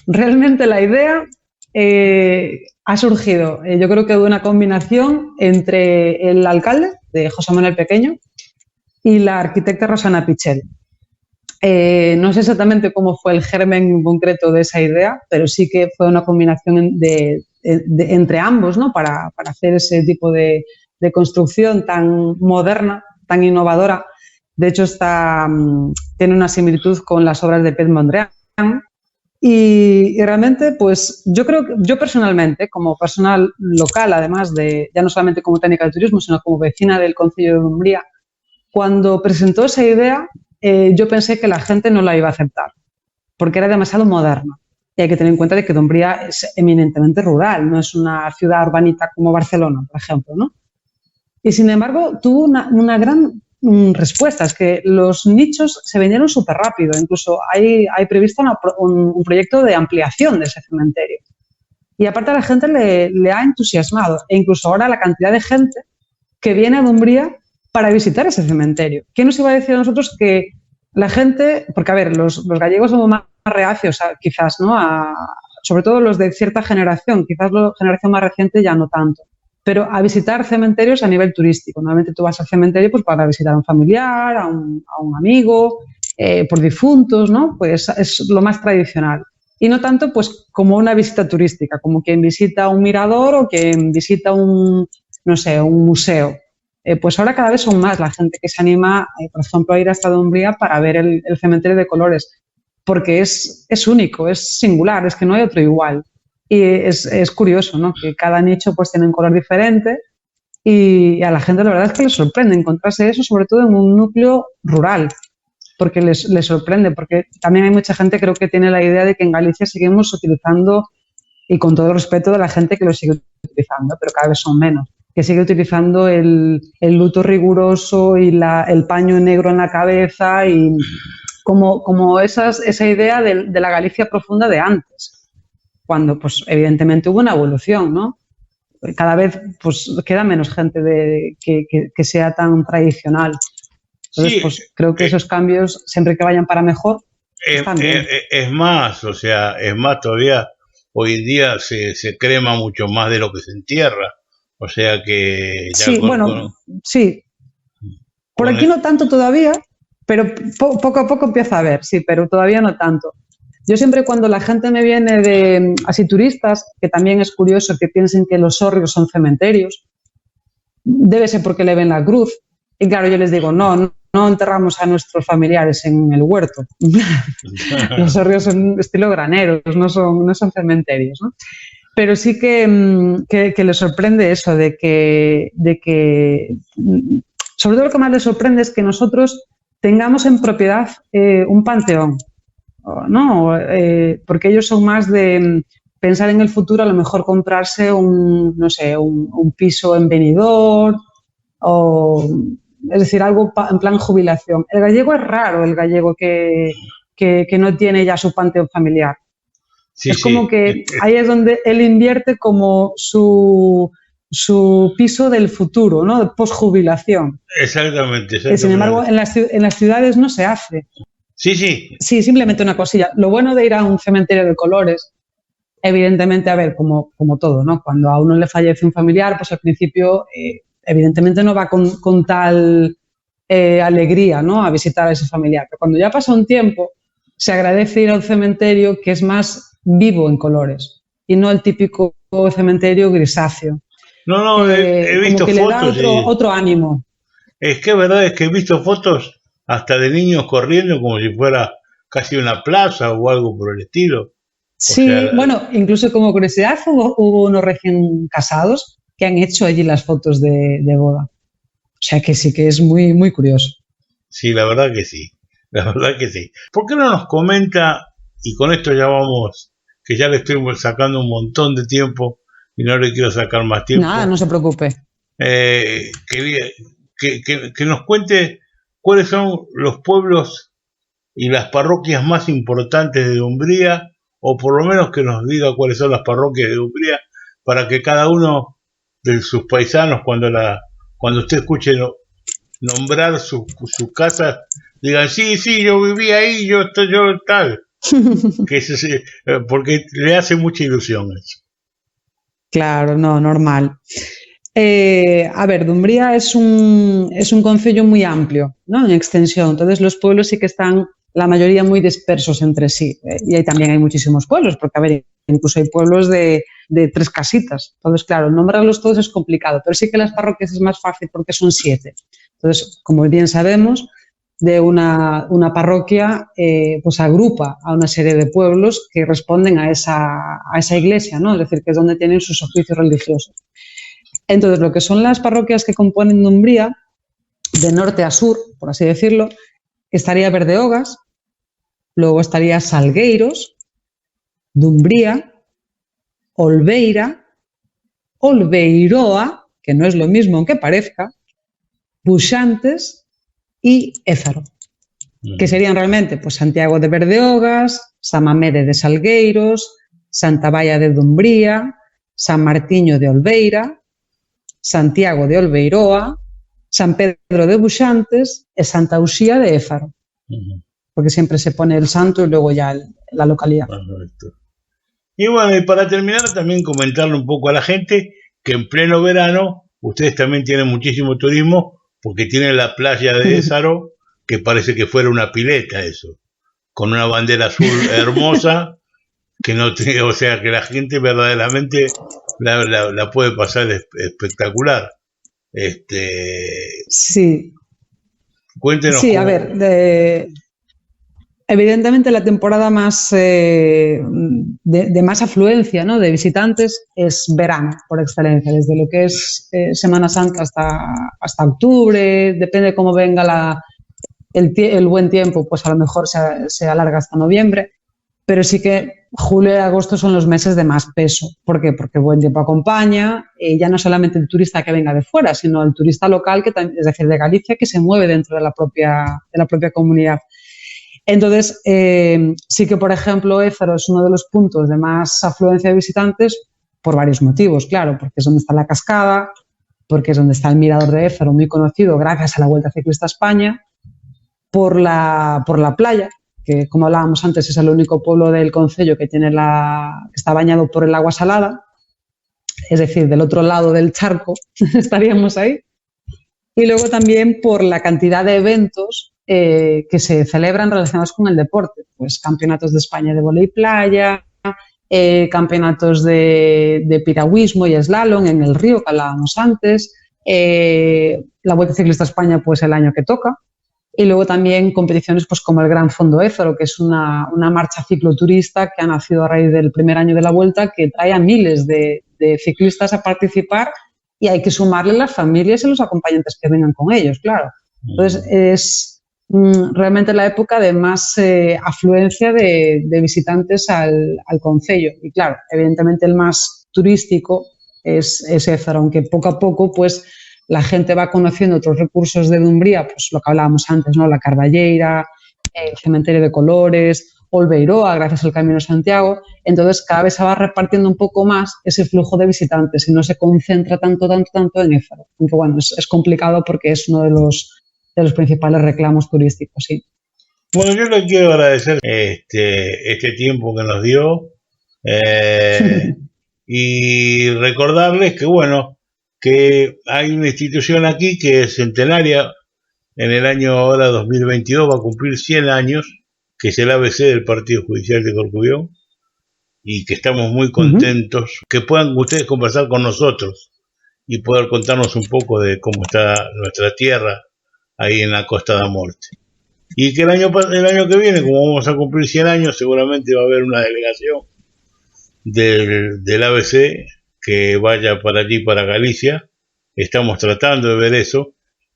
Realmente la idea ha surgido, yo creo que de una combinación entre el alcalde, de José Manuel Pequeño, y la arquitecta Rosana Pichel. No sé exactamente cómo fue el germen concreto de esa idea, pero sí que fue una combinación entre ambos, ¿no? Para hacer ese tipo de construcción tan moderna, tan innovadora. De hecho, tiene una similitud con las obras de Piet Mondrian. Y realmente, pues yo personalmente, como personal local, además de, ya no solamente como técnica de turismo, sino como vecina del concello de Dumbría, cuando presentó esa idea, yo pensé que la gente no la iba a aceptar, porque era demasiado moderna. Y hay que tener en cuenta de que Dumbría es eminentemente rural, no es una ciudad urbanita como Barcelona, por ejemplo, ¿no? Y sin embargo, tuvo una gran respuesta, es que los nichos se vendieron súper rápido, incluso hay previsto un proyecto de ampliación de ese cementerio. Y aparte a la gente le ha entusiasmado, e incluso ahora la cantidad de gente que viene a Dumbría para visitar ese cementerio. ¿Quién nos iba a decir a nosotros que la gente, porque a ver, los gallegos somos más reacios quizás, ¿no? Sobre todo los de cierta generación, quizás la generación más reciente ya no tanto, pero a visitar cementerios a nivel turístico. Normalmente tú vas al cementerio pues, para visitar a un familiar, a un amigo, por difuntos, ¿no? Pues es lo más tradicional. Y no tanto pues como una visita turística, como quien visita un mirador o quien visita un museo. Pues ahora cada vez son más la gente que se anima, por ejemplo, a ir hasta Dumbría para ver el cementerio de colores, porque es único, es singular, es que no hay otro igual. Y es curioso, ¿no? Que cada nicho pues tiene un color diferente y a la gente la verdad es que les sorprende encontrarse eso, sobre todo en un núcleo rural, porque les sorprende, porque también hay mucha gente creo que tiene la idea de que en Galicia seguimos utilizando, y con todo el respeto de la gente que lo sigue utilizando, pero cada vez son menos, que sigue utilizando el luto riguroso y el paño negro en la cabeza y como esa idea de la Galicia profunda de antes. Cuando, pues, evidentemente hubo una evolución, ¿no? Cada vez, pues, queda menos gente que sea tan tradicional. Entonces, sí, pues, creo que esos cambios, siempre que vayan para mejor, están bien. Es más todavía, hoy en día se crema mucho más de lo que se entierra. O sea que... Ya sí, sí. Por aquí no tanto todavía, pero poco a poco empieza a haber, sí, pero todavía no tanto. Yo siempre cuando la gente me viene así turistas, que también es curioso que piensen que los hórreos son cementerios, debe ser porque le ven la cruz. Y claro, yo les digo, no enterramos a nuestros familiares en el huerto. Los hórreos son estilo graneros, no son cementerios, ¿no? Pero sí que les sorprende eso, de que sobre todo lo que más les sorprende es que nosotros tengamos en propiedad un panteón, ¿no? Porque ellos son más de pensar en el futuro, a lo mejor comprarse un piso en Benidorm, es decir, algo en plan jubilación. El gallego es raro, el gallego que no tiene ya su panteón familiar. Sí, es como que ahí es donde él invierte como su piso del futuro, ¿no? De posjubilación. Exactamente. Sin embargo, en las ciudades no se hace. Sí. Sí, simplemente una cosilla. Lo bueno de ir a un cementerio de colores, evidentemente, a ver, como todo, ¿no? Cuando a uno le fallece un familiar, pues al principio, evidentemente no va con tal alegría, ¿no? A visitar a ese familiar. Pero cuando ya pasa un tiempo, se agradece ir a un cementerio que es más vivo en colores y no el típico cementerio grisáceo. No, he visto como que fotos. Le da otro ánimo. Es que verdad es que he visto fotos hasta de niños corriendo como si fuera casi una plaza o algo por el estilo. Sí, bueno, incluso como curiosidad hubo unos recién casados que han hecho allí las fotos de boda. O sea que sí que es muy, muy curioso. Sí, la verdad que sí. La verdad que sí. ¿Por qué no nos comenta, y con esto ya vamos, que ya le estoy sacando un montón de tiempo y no le quiero sacar más Nada, tiempo, no se preocupe. que nos cuente cuáles son los pueblos y las parroquias más importantes de Umbría, o por lo menos que nos diga cuáles son las parroquias de Umbría, para que cada uno de sus paisanos, cuando usted escuche nombrar su casa, digan, sí, sí, yo viví ahí, yo tal, porque le hace mucha ilusión eso. Claro, no, normal. A ver, Dumbría es un concello muy amplio, ¿no? En extensión. Entonces, los pueblos sí que están, la mayoría, muy dispersos entre sí. Y ahí también hay muchísimos pueblos, porque, a ver, incluso hay pueblos de 3 casitas. Entonces, claro, nombrarlos todos es complicado, pero sí que las parroquias es más fácil porque son 7. Entonces, como bien sabemos, de una parroquia pues agrupa a una serie de pueblos que responden a esa iglesia, ¿no? Es decir, que es donde tienen sus oficios religiosos. Entonces, lo que son las parroquias que componen Dumbría, de norte a sur, por así decirlo, estaría Berdeogas, luego estaría Salgueiros, Dumbría, Olveira, Olveiroa, que no es lo mismo aunque parezca, Buxantes y Ézaro, que serían realmente pues Santiago de Berdeogas, San Mamede de Salgueiros, Santa Baia de Dumbría, San Martiño de Olveira, Santiago de Olveiroa, San Pedro de Buxantes e Santa Uxía de Ézaro. Porque siempre se pone el santo y luego ya la localidad. Perfecto. Y bueno, y para terminar también comentarle un poco a la gente que en pleno verano ustedes también tienen muchísimo turismo, porque tienen la playa de Ézaro, que parece que fuera una pileta eso, con una bandera azul hermosa, que no tiene, o sea que la gente verdaderamente la puede pasar espectacular. Sí. Cuéntenos sí, cómo. A ver, evidentemente la temporada más de más afluencia, ¿no?, de visitantes es verano, por excelencia, desde lo que es Semana Santa hasta octubre, depende de cómo venga el buen tiempo, pues a lo mejor se alarga hasta noviembre, pero sí que julio y agosto son los meses de más peso. ¿Por qué? Porque el buen tiempo acompaña, ya no solamente el turista que venga de fuera, sino el turista local, es decir, de Galicia, que se mueve dentro de la propia comunidad. Entonces, sí que, por ejemplo, Ézaro es uno de los puntos de más afluencia de visitantes por varios motivos, claro, porque es donde está la cascada, porque es donde está el mirador de Ézaro, muy conocido gracias a la Vuelta Ciclista a España, por la playa, que, como hablábamos antes, es el único pueblo del concello que está bañado por el agua salada, es decir, del otro lado del charco estaríamos ahí, y luego también por la cantidad de eventos que se celebran relacionados con el deporte, pues campeonatos de España de vóley playa, campeonatos de piragüismo y slalom en el río, que hablábamos antes, la Vuelta Ciclista a España pues el año que toca, y luego también competiciones pues como el Gran Fondo Ézaro, que es una marcha cicloturista que ha nacido a raíz del primer año de la Vuelta, que trae a miles de ciclistas a participar, y hay que sumarle las familias y los acompañantes que vengan con ellos, claro. Entonces es realmente la época de más afluencia de visitantes al concello, y claro, evidentemente el más turístico es Ézaro, aunque poco a poco pues la gente va conociendo otros recursos de Dumbría, pues lo que hablábamos antes, ¿no?, la Carballeira, el Cementerio de Colores, Olveiroa, gracias al Camino de Santiago. Entonces cada vez se va repartiendo un poco más ese flujo de visitantes y no se concentra tanto en Ézaro. Aunque bueno, es complicado porque es uno de los principales reclamos turísticos, sí. Bueno, yo le quiero agradecer este tiempo que nos dio y recordarles que, bueno, que hay una institución aquí que es centenaria, en el año ahora 2022 va a cumplir 100 años, que es el ABC del Partido Judicial de Corcubión, y que estamos muy contentos que puedan ustedes conversar con nosotros y poder contarnos un poco de cómo está nuestra tierra ahí en la Costa da Morte. Y que el año que viene, como vamos a cumplir 100 años, seguramente va a haber una delegación del ABC que vaya para allí, para Galicia. Estamos tratando de ver eso.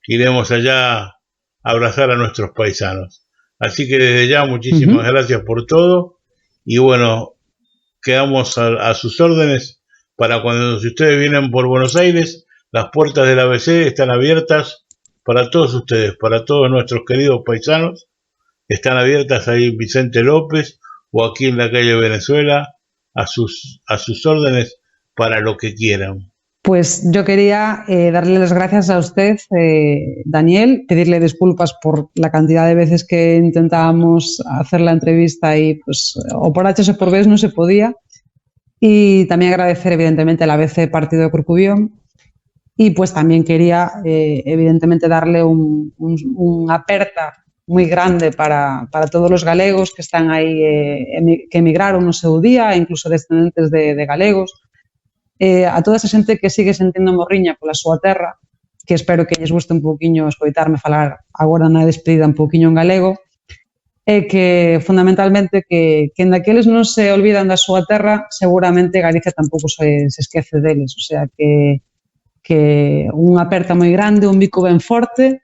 Iremos allá abrazar a nuestros paisanos. Así que desde ya muchísimas gracias por todo y bueno, quedamos a sus órdenes para cuando si ustedes vienen por Buenos Aires, las puertas del ABC están abiertas para todos ustedes, para todos nuestros queridos paisanos, están abiertas ahí en Vicente López o aquí en la calle Venezuela, a sus órdenes para lo que quieran. Pues yo quería darle las gracias a usted, Daniel, pedirle disculpas por la cantidad de veces que intentábamos hacer la entrevista y pues o por H o por B no se podía. Y también agradecer evidentemente al ABC Partido de Corcubión. Y pues también quería evidentemente darle un aperta muy grande para todos los galegos que están aí, que emigraron no seu día, incluso descendentes de galegos, a toda esa xente que sigue sentindo morriña pola súa terra, que espero que lles guste un pouquiño escoitarme falar agora na despedida un pouquiño en galego, e que fundamentalmente que daqueles non se olvidan da súa terra, seguramente Galicia tampouco se esquece deles, o sea que unha aperta moi grande, un bico ben forte,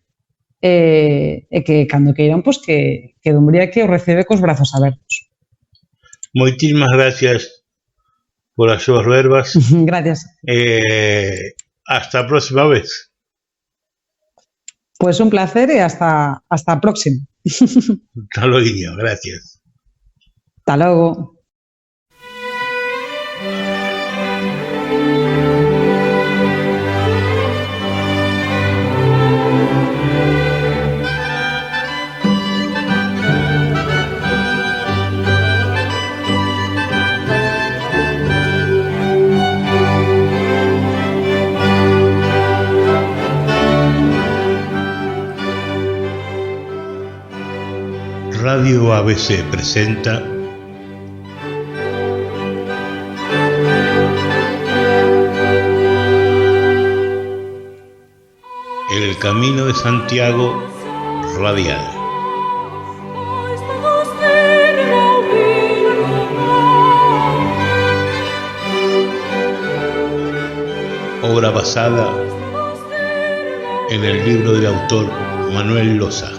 e que cando queiran, pois que Dumbría que o recebe cos brazos abertos. Moitísimas gracias por as súas verbas. Gracias. Hasta a próxima vez. Pues un placer e hasta a próxima. Hasta luego, gracias. Hasta logo. Radio ABC presenta El Camino de Santiago Radial. Obra basada en el libro del autor Manuel Loza.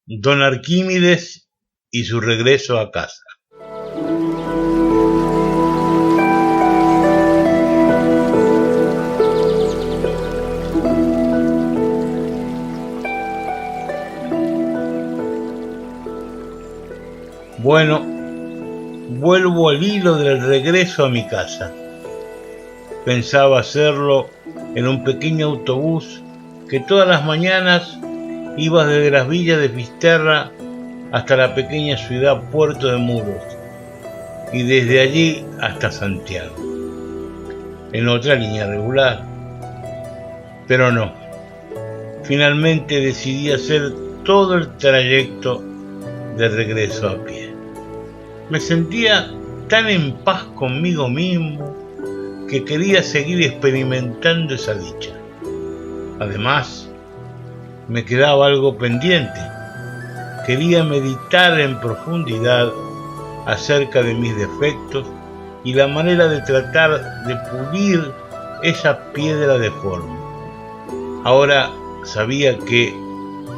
Don Arquímedes y su regreso a casa. Bueno, vuelvo al hilo del regreso a mi casa. Pensaba hacerlo en un pequeño autobús que todas las mañanas iba desde las villas de Fisterra hasta la pequeña ciudad Puerto de Muros y desde allí hasta Santiago, en otra línea regular. Pero no, finalmente decidí hacer todo el trayecto de regreso a pie. Me sentía tan en paz conmigo mismo que quería seguir experimentando esa dicha. Además, me quedaba algo pendiente. Quería meditar en profundidad acerca de mis defectos y la manera de tratar de pulir esa piedra deforme. Ahora sabía que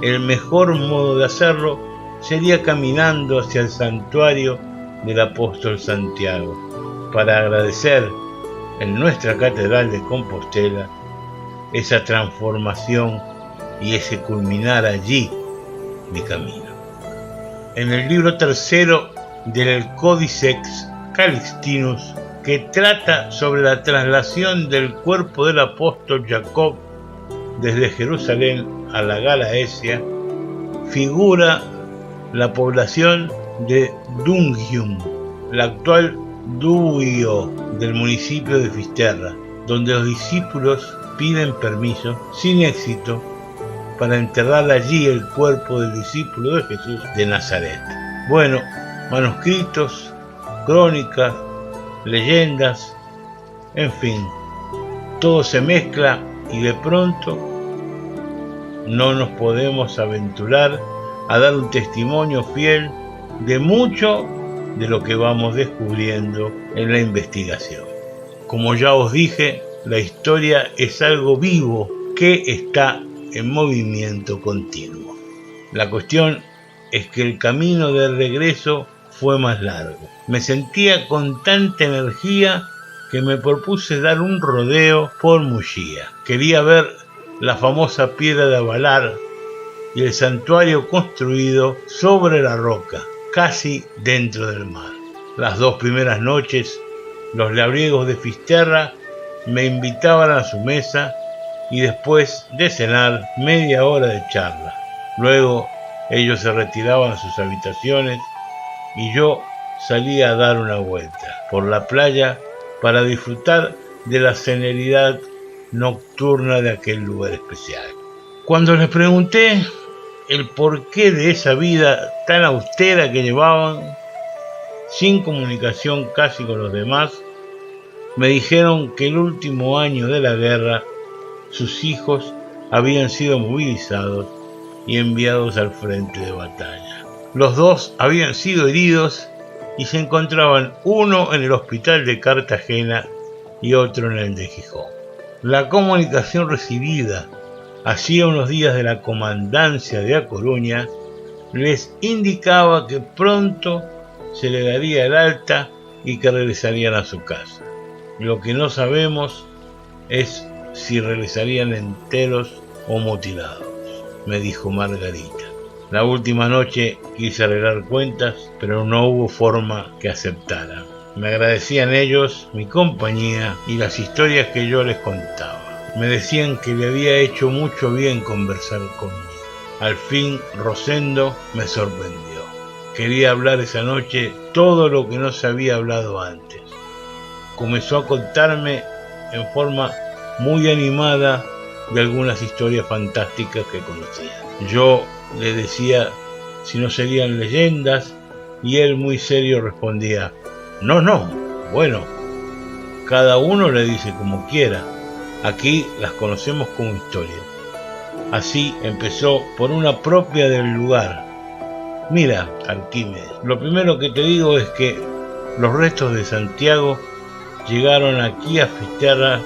el mejor modo de hacerlo sería caminando hacia el santuario del apóstol Santiago para agradecer en nuestra catedral de Compostela esa transformación y ese culminar allí mi camino. En el libro tercero del Códicex Calixtinus, que trata sobre la traslación del cuerpo del apóstol Jacob desde Jerusalén a la Galaecia, figura la población de Dungium, la actual Duio del municipio de Fisterra, donde los discípulos piden permiso, sin éxito, para enterrar allí el cuerpo del discípulo de Jesús de Nazaret. Bueno, manuscritos, crónicas, leyendas, en fin, todo se mezcla y de pronto no nos podemos aventurar a dar un testimonio fiel de mucho de lo que vamos descubriendo en la investigación. Como ya os dije, la historia es algo vivo que está en movimiento continuo. La cuestión es que el camino de regreso fue más largo. Me sentía con tanta energía que me propuse dar un rodeo por Muxía. Quería ver la famosa piedra de Avalar y el santuario construido sobre la roca, casi dentro del mar. Las 2 primeras noches, los labriegos de Fisterra me invitaban a su mesa y después de cenar, media hora de charla. Luego ellos se retiraban a sus habitaciones y yo salía a dar una vuelta por la playa para disfrutar de la serenidad nocturna de aquel lugar especial. Cuando les pregunté el porqué de esa vida tan austera que llevaban, sin comunicación casi con los demás, me dijeron que el último año de la guerra sus hijos habían sido movilizados y enviados al frente de batalla. Los 2 habían sido heridos y se encontraban uno en el hospital de Cartagena y otro en el de Gijón. La comunicación recibida hacía unos días de la comandancia de A Coruña les indicaba que pronto se le daría el alta y que regresarían a su casa. Lo que no sabemos es si regresarían enteros o mutilados, me dijo Margarita. La última noche quise arreglar cuentas, pero no hubo forma que aceptaran. Me agradecían ellos mi compañía y las historias que yo les contaba. Me decían que le había hecho mucho bien conversar conmigo. Al fin Rosendo me sorprendió. Quería hablar esa noche todo lo que no se había hablado antes. Comenzó a contarme en forma muy animada de algunas historias fantásticas que conocía. Yo le decía si no serían leyendas y él muy serio respondía: no, bueno, cada uno le dice como quiera, aquí las conocemos como historias. Así empezó por una propia del lugar. Mira, Arquímedes, lo primero que te digo es que los restos de Santiago llegaron aquí a Fisterra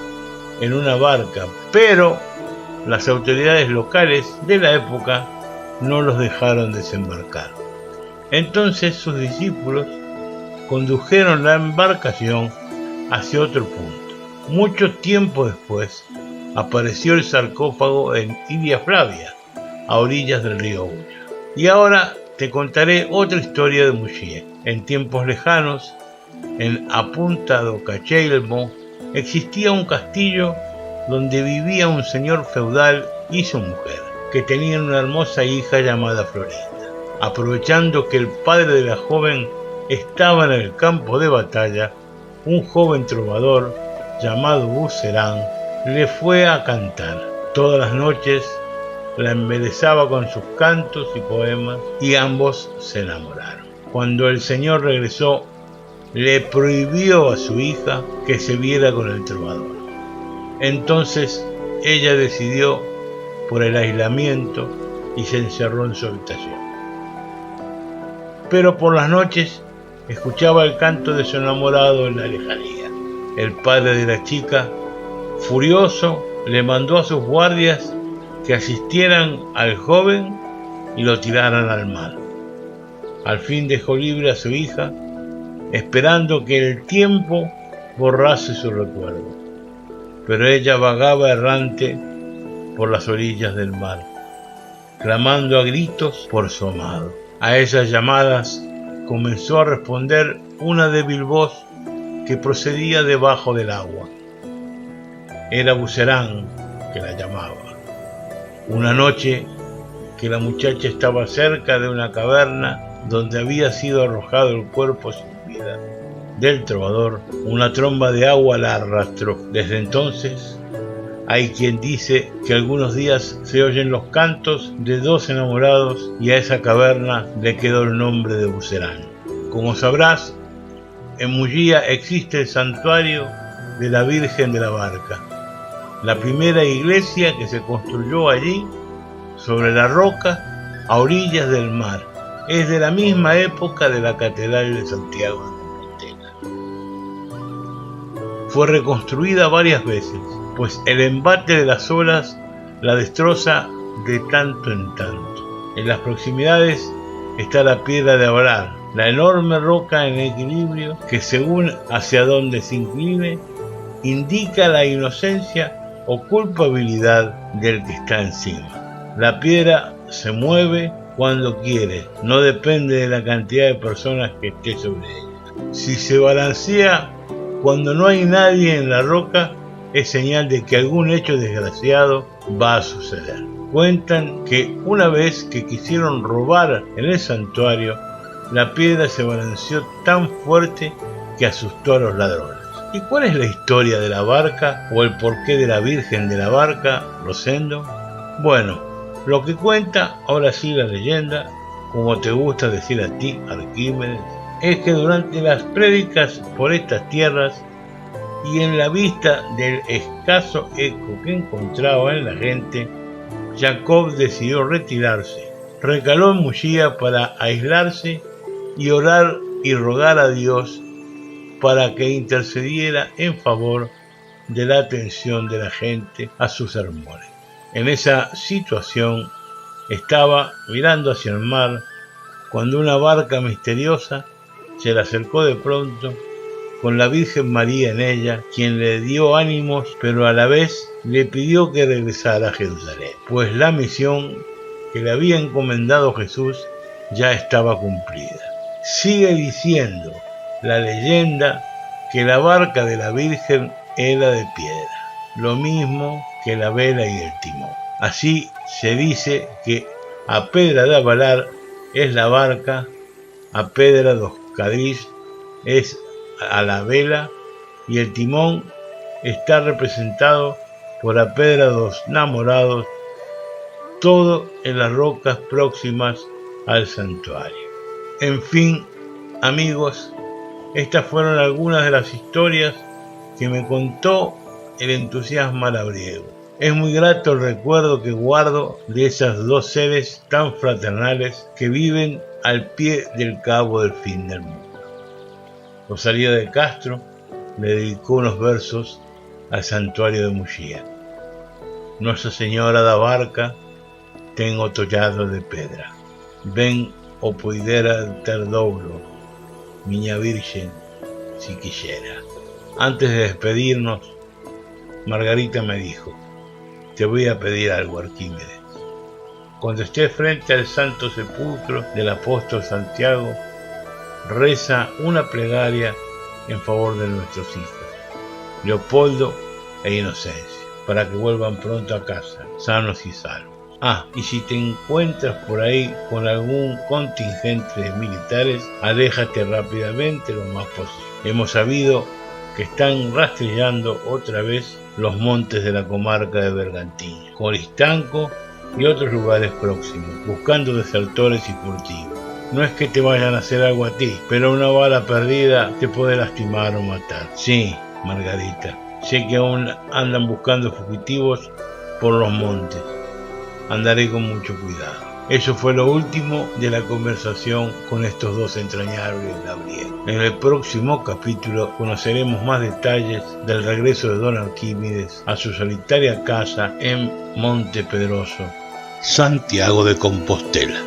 en una barca, pero las autoridades locales de la época no los dejaron desembarcar. Entonces sus discípulos condujeron la embarcación hacia otro punto. Mucho tiempo después apareció el sarcófago en Ilia Flavia, a orillas del río Ulla. Y ahora te contaré otra historia de Muxía. En tiempos lejanos, en A Punta do Cacheilmo, existía un castillo donde vivía un señor feudal y su mujer, que tenían una hermosa hija llamada Florinda. Aprovechando que el padre de la joven estaba en el campo de batalla, un joven trovador llamado Bucerán le fue a cantar. Todas las noches la embelesaba con sus cantos y poemas y ambos se enamoraron. Cuando el señor regresó, le prohibió a su hija que se viera con el trovador. Entonces ella decidió por el aislamiento y se encerró en su habitación. Pero por las noches escuchaba el canto de su enamorado en la lejanía. El padre de la chica, furioso, le mandó a sus guardias que asistieran al joven y lo tiraran al mar. Al fin dejó libre a su hija, esperando que el tiempo borrase su recuerdo. Pero ella vagaba errante por las orillas del mar, clamando a gritos por su amado. A esas llamadas comenzó a responder una débil voz que procedía debajo del agua. Era Bucerán que la llamaba. Una noche que la muchacha estaba cerca de una caverna donde había sido arrojado el cuerpo sin vida del trovador, una tromba de agua la arrastró. Desde entonces hay quien dice que algunos días se oyen los cantos de 2 enamorados y a esa caverna le quedó el nombre de Bucerán. Como sabrás, en Muxía existe el santuario de la Virgen de la Barca, la primera iglesia que se construyó allí sobre la roca a orillas del mar es de la misma época de la Catedral de Santiago de Compostela. Fue reconstruida varias veces, pues el embate de las olas la destroza de tanto en tanto. En las proximidades está la piedra de Abalar, la enorme roca en equilibrio que, según hacia donde se incline, indica la inocencia o culpabilidad del que está encima. La piedra se mueve cuando quiere, no depende de la cantidad de personas que esté sobre ella. Si se balancea cuando no hay nadie en la roca, es señal de que algún hecho desgraciado va a suceder. Cuentan que una vez que quisieron robar en el santuario, la piedra se balanceó tan fuerte que asustó a los ladrones. ¿Y cuál es la historia de la barca o el porqué de la Virgen de la Barca, Rosendo? Bueno, lo que cuenta, ahora sí la leyenda, como te gusta decir a ti, Arquímedes, es que durante las prédicas por estas tierras y en la vista del escaso eco que encontraba en la gente, Jacob decidió retirarse. Recaló en Muxía para aislarse y orar y rogar a Dios para que intercediera en favor de la atención de la gente a sus sermones. En esa situación estaba mirando hacia el mar cuando una barca misteriosa se le acercó de pronto con la Virgen María en ella, quien le dio ánimos, pero a la vez le pidió que regresara a Jerusalén, pues la misión que le había encomendado Jesús ya estaba cumplida. Sigue diciendo la leyenda que la barca de la Virgen era de piedra, lo mismo que la vela y el timón. Así se dice que a Pedra de Abalar es la barca, a Pedra dos Cadís es a la vela y el timón está representado por a Pedra dos Namorados, todo en las rocas próximas al santuario. En fin, amigos, estas fueron algunas de las historias que me contó el entusiasmo labriego. Es muy grato el recuerdo que guardo de esas dos seres tan fraternales que viven al pie del cabo del fin del mundo. Rosalía de Castro le dedicó unos versos al santuario de Muxía. Nuestra Señora da Barca ten o tollado de pedra. Ven o poidera ter doblo, miña Virgen, si quisiera. Antes de despedirnos, Margarita me dijo: te voy a pedir algo, Arquímedes. Cuando estés frente al santo sepulcro del apóstol Santiago, reza una plegaria en favor de nuestros hijos, Leopoldo e Inocencia, para que vuelvan pronto a casa, sanos y salvos. Y si te encuentras por ahí con algún contingente de militares, aléjate rápidamente lo más posible. Hemos sabido que están rastrillando otra vez los montes de la comarca de Bergantiños, Coristanco y otros lugares próximos, buscando desertores y furtivos. No es que te vayan a hacer algo a ti, pero una bala perdida te puede lastimar o matar. Sí, Margarita, sé que aún andan buscando fugitivos por los montes. Andaré con mucho cuidado. Eso fue lo último de la conversación con estos dos entrañables labriegos. En el próximo capítulo conoceremos más detalles del regreso de don Arquímedes a su solitaria casa en Monte Pedroso, Santiago de Compostela.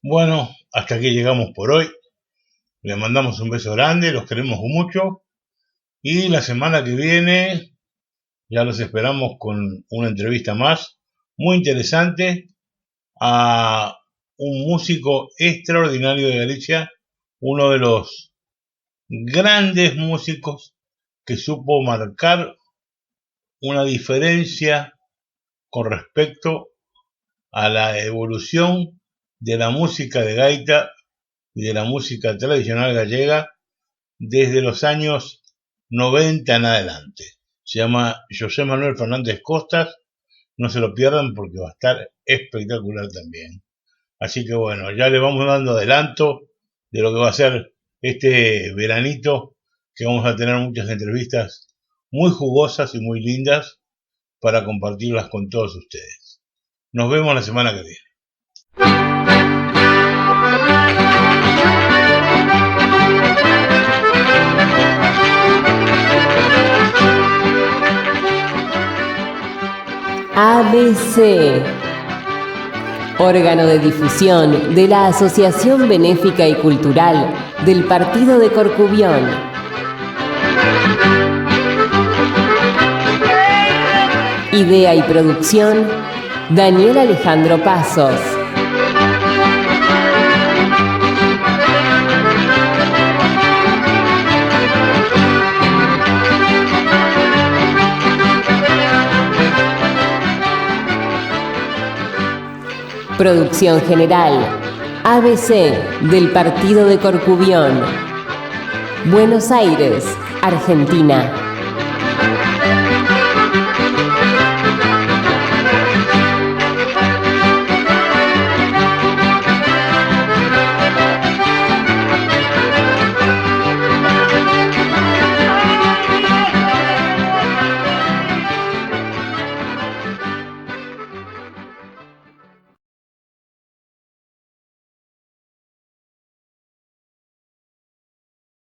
Bueno, hasta aquí llegamos por hoy. Les mandamos un beso grande, los queremos mucho. Y la semana que viene ya los esperamos con una entrevista más, muy interesante, a un músico extraordinario de Galicia, uno de los grandes músicos que supo marcar una diferencia con respecto a la evolución de la música de gaita y de la música tradicional gallega desde los años 90 en adelante. Se llama José Manuel Fernández Costas, no se lo pierdan porque va a estar espectacular también. Así que bueno, ya le vamos dando adelanto de lo que va a ser este veranito, que vamos a tener muchas entrevistas muy jugosas y muy lindas para compartirlas con todos ustedes. Nos vemos la semana que viene. ABC, órgano de difusión de la Asociación Benéfica y Cultural del Partido de Corcubión. Idea y producción, Daniel Alejandro Pasos. Producción general, ABC del Partido de Corcubión. Buenos Aires, Argentina.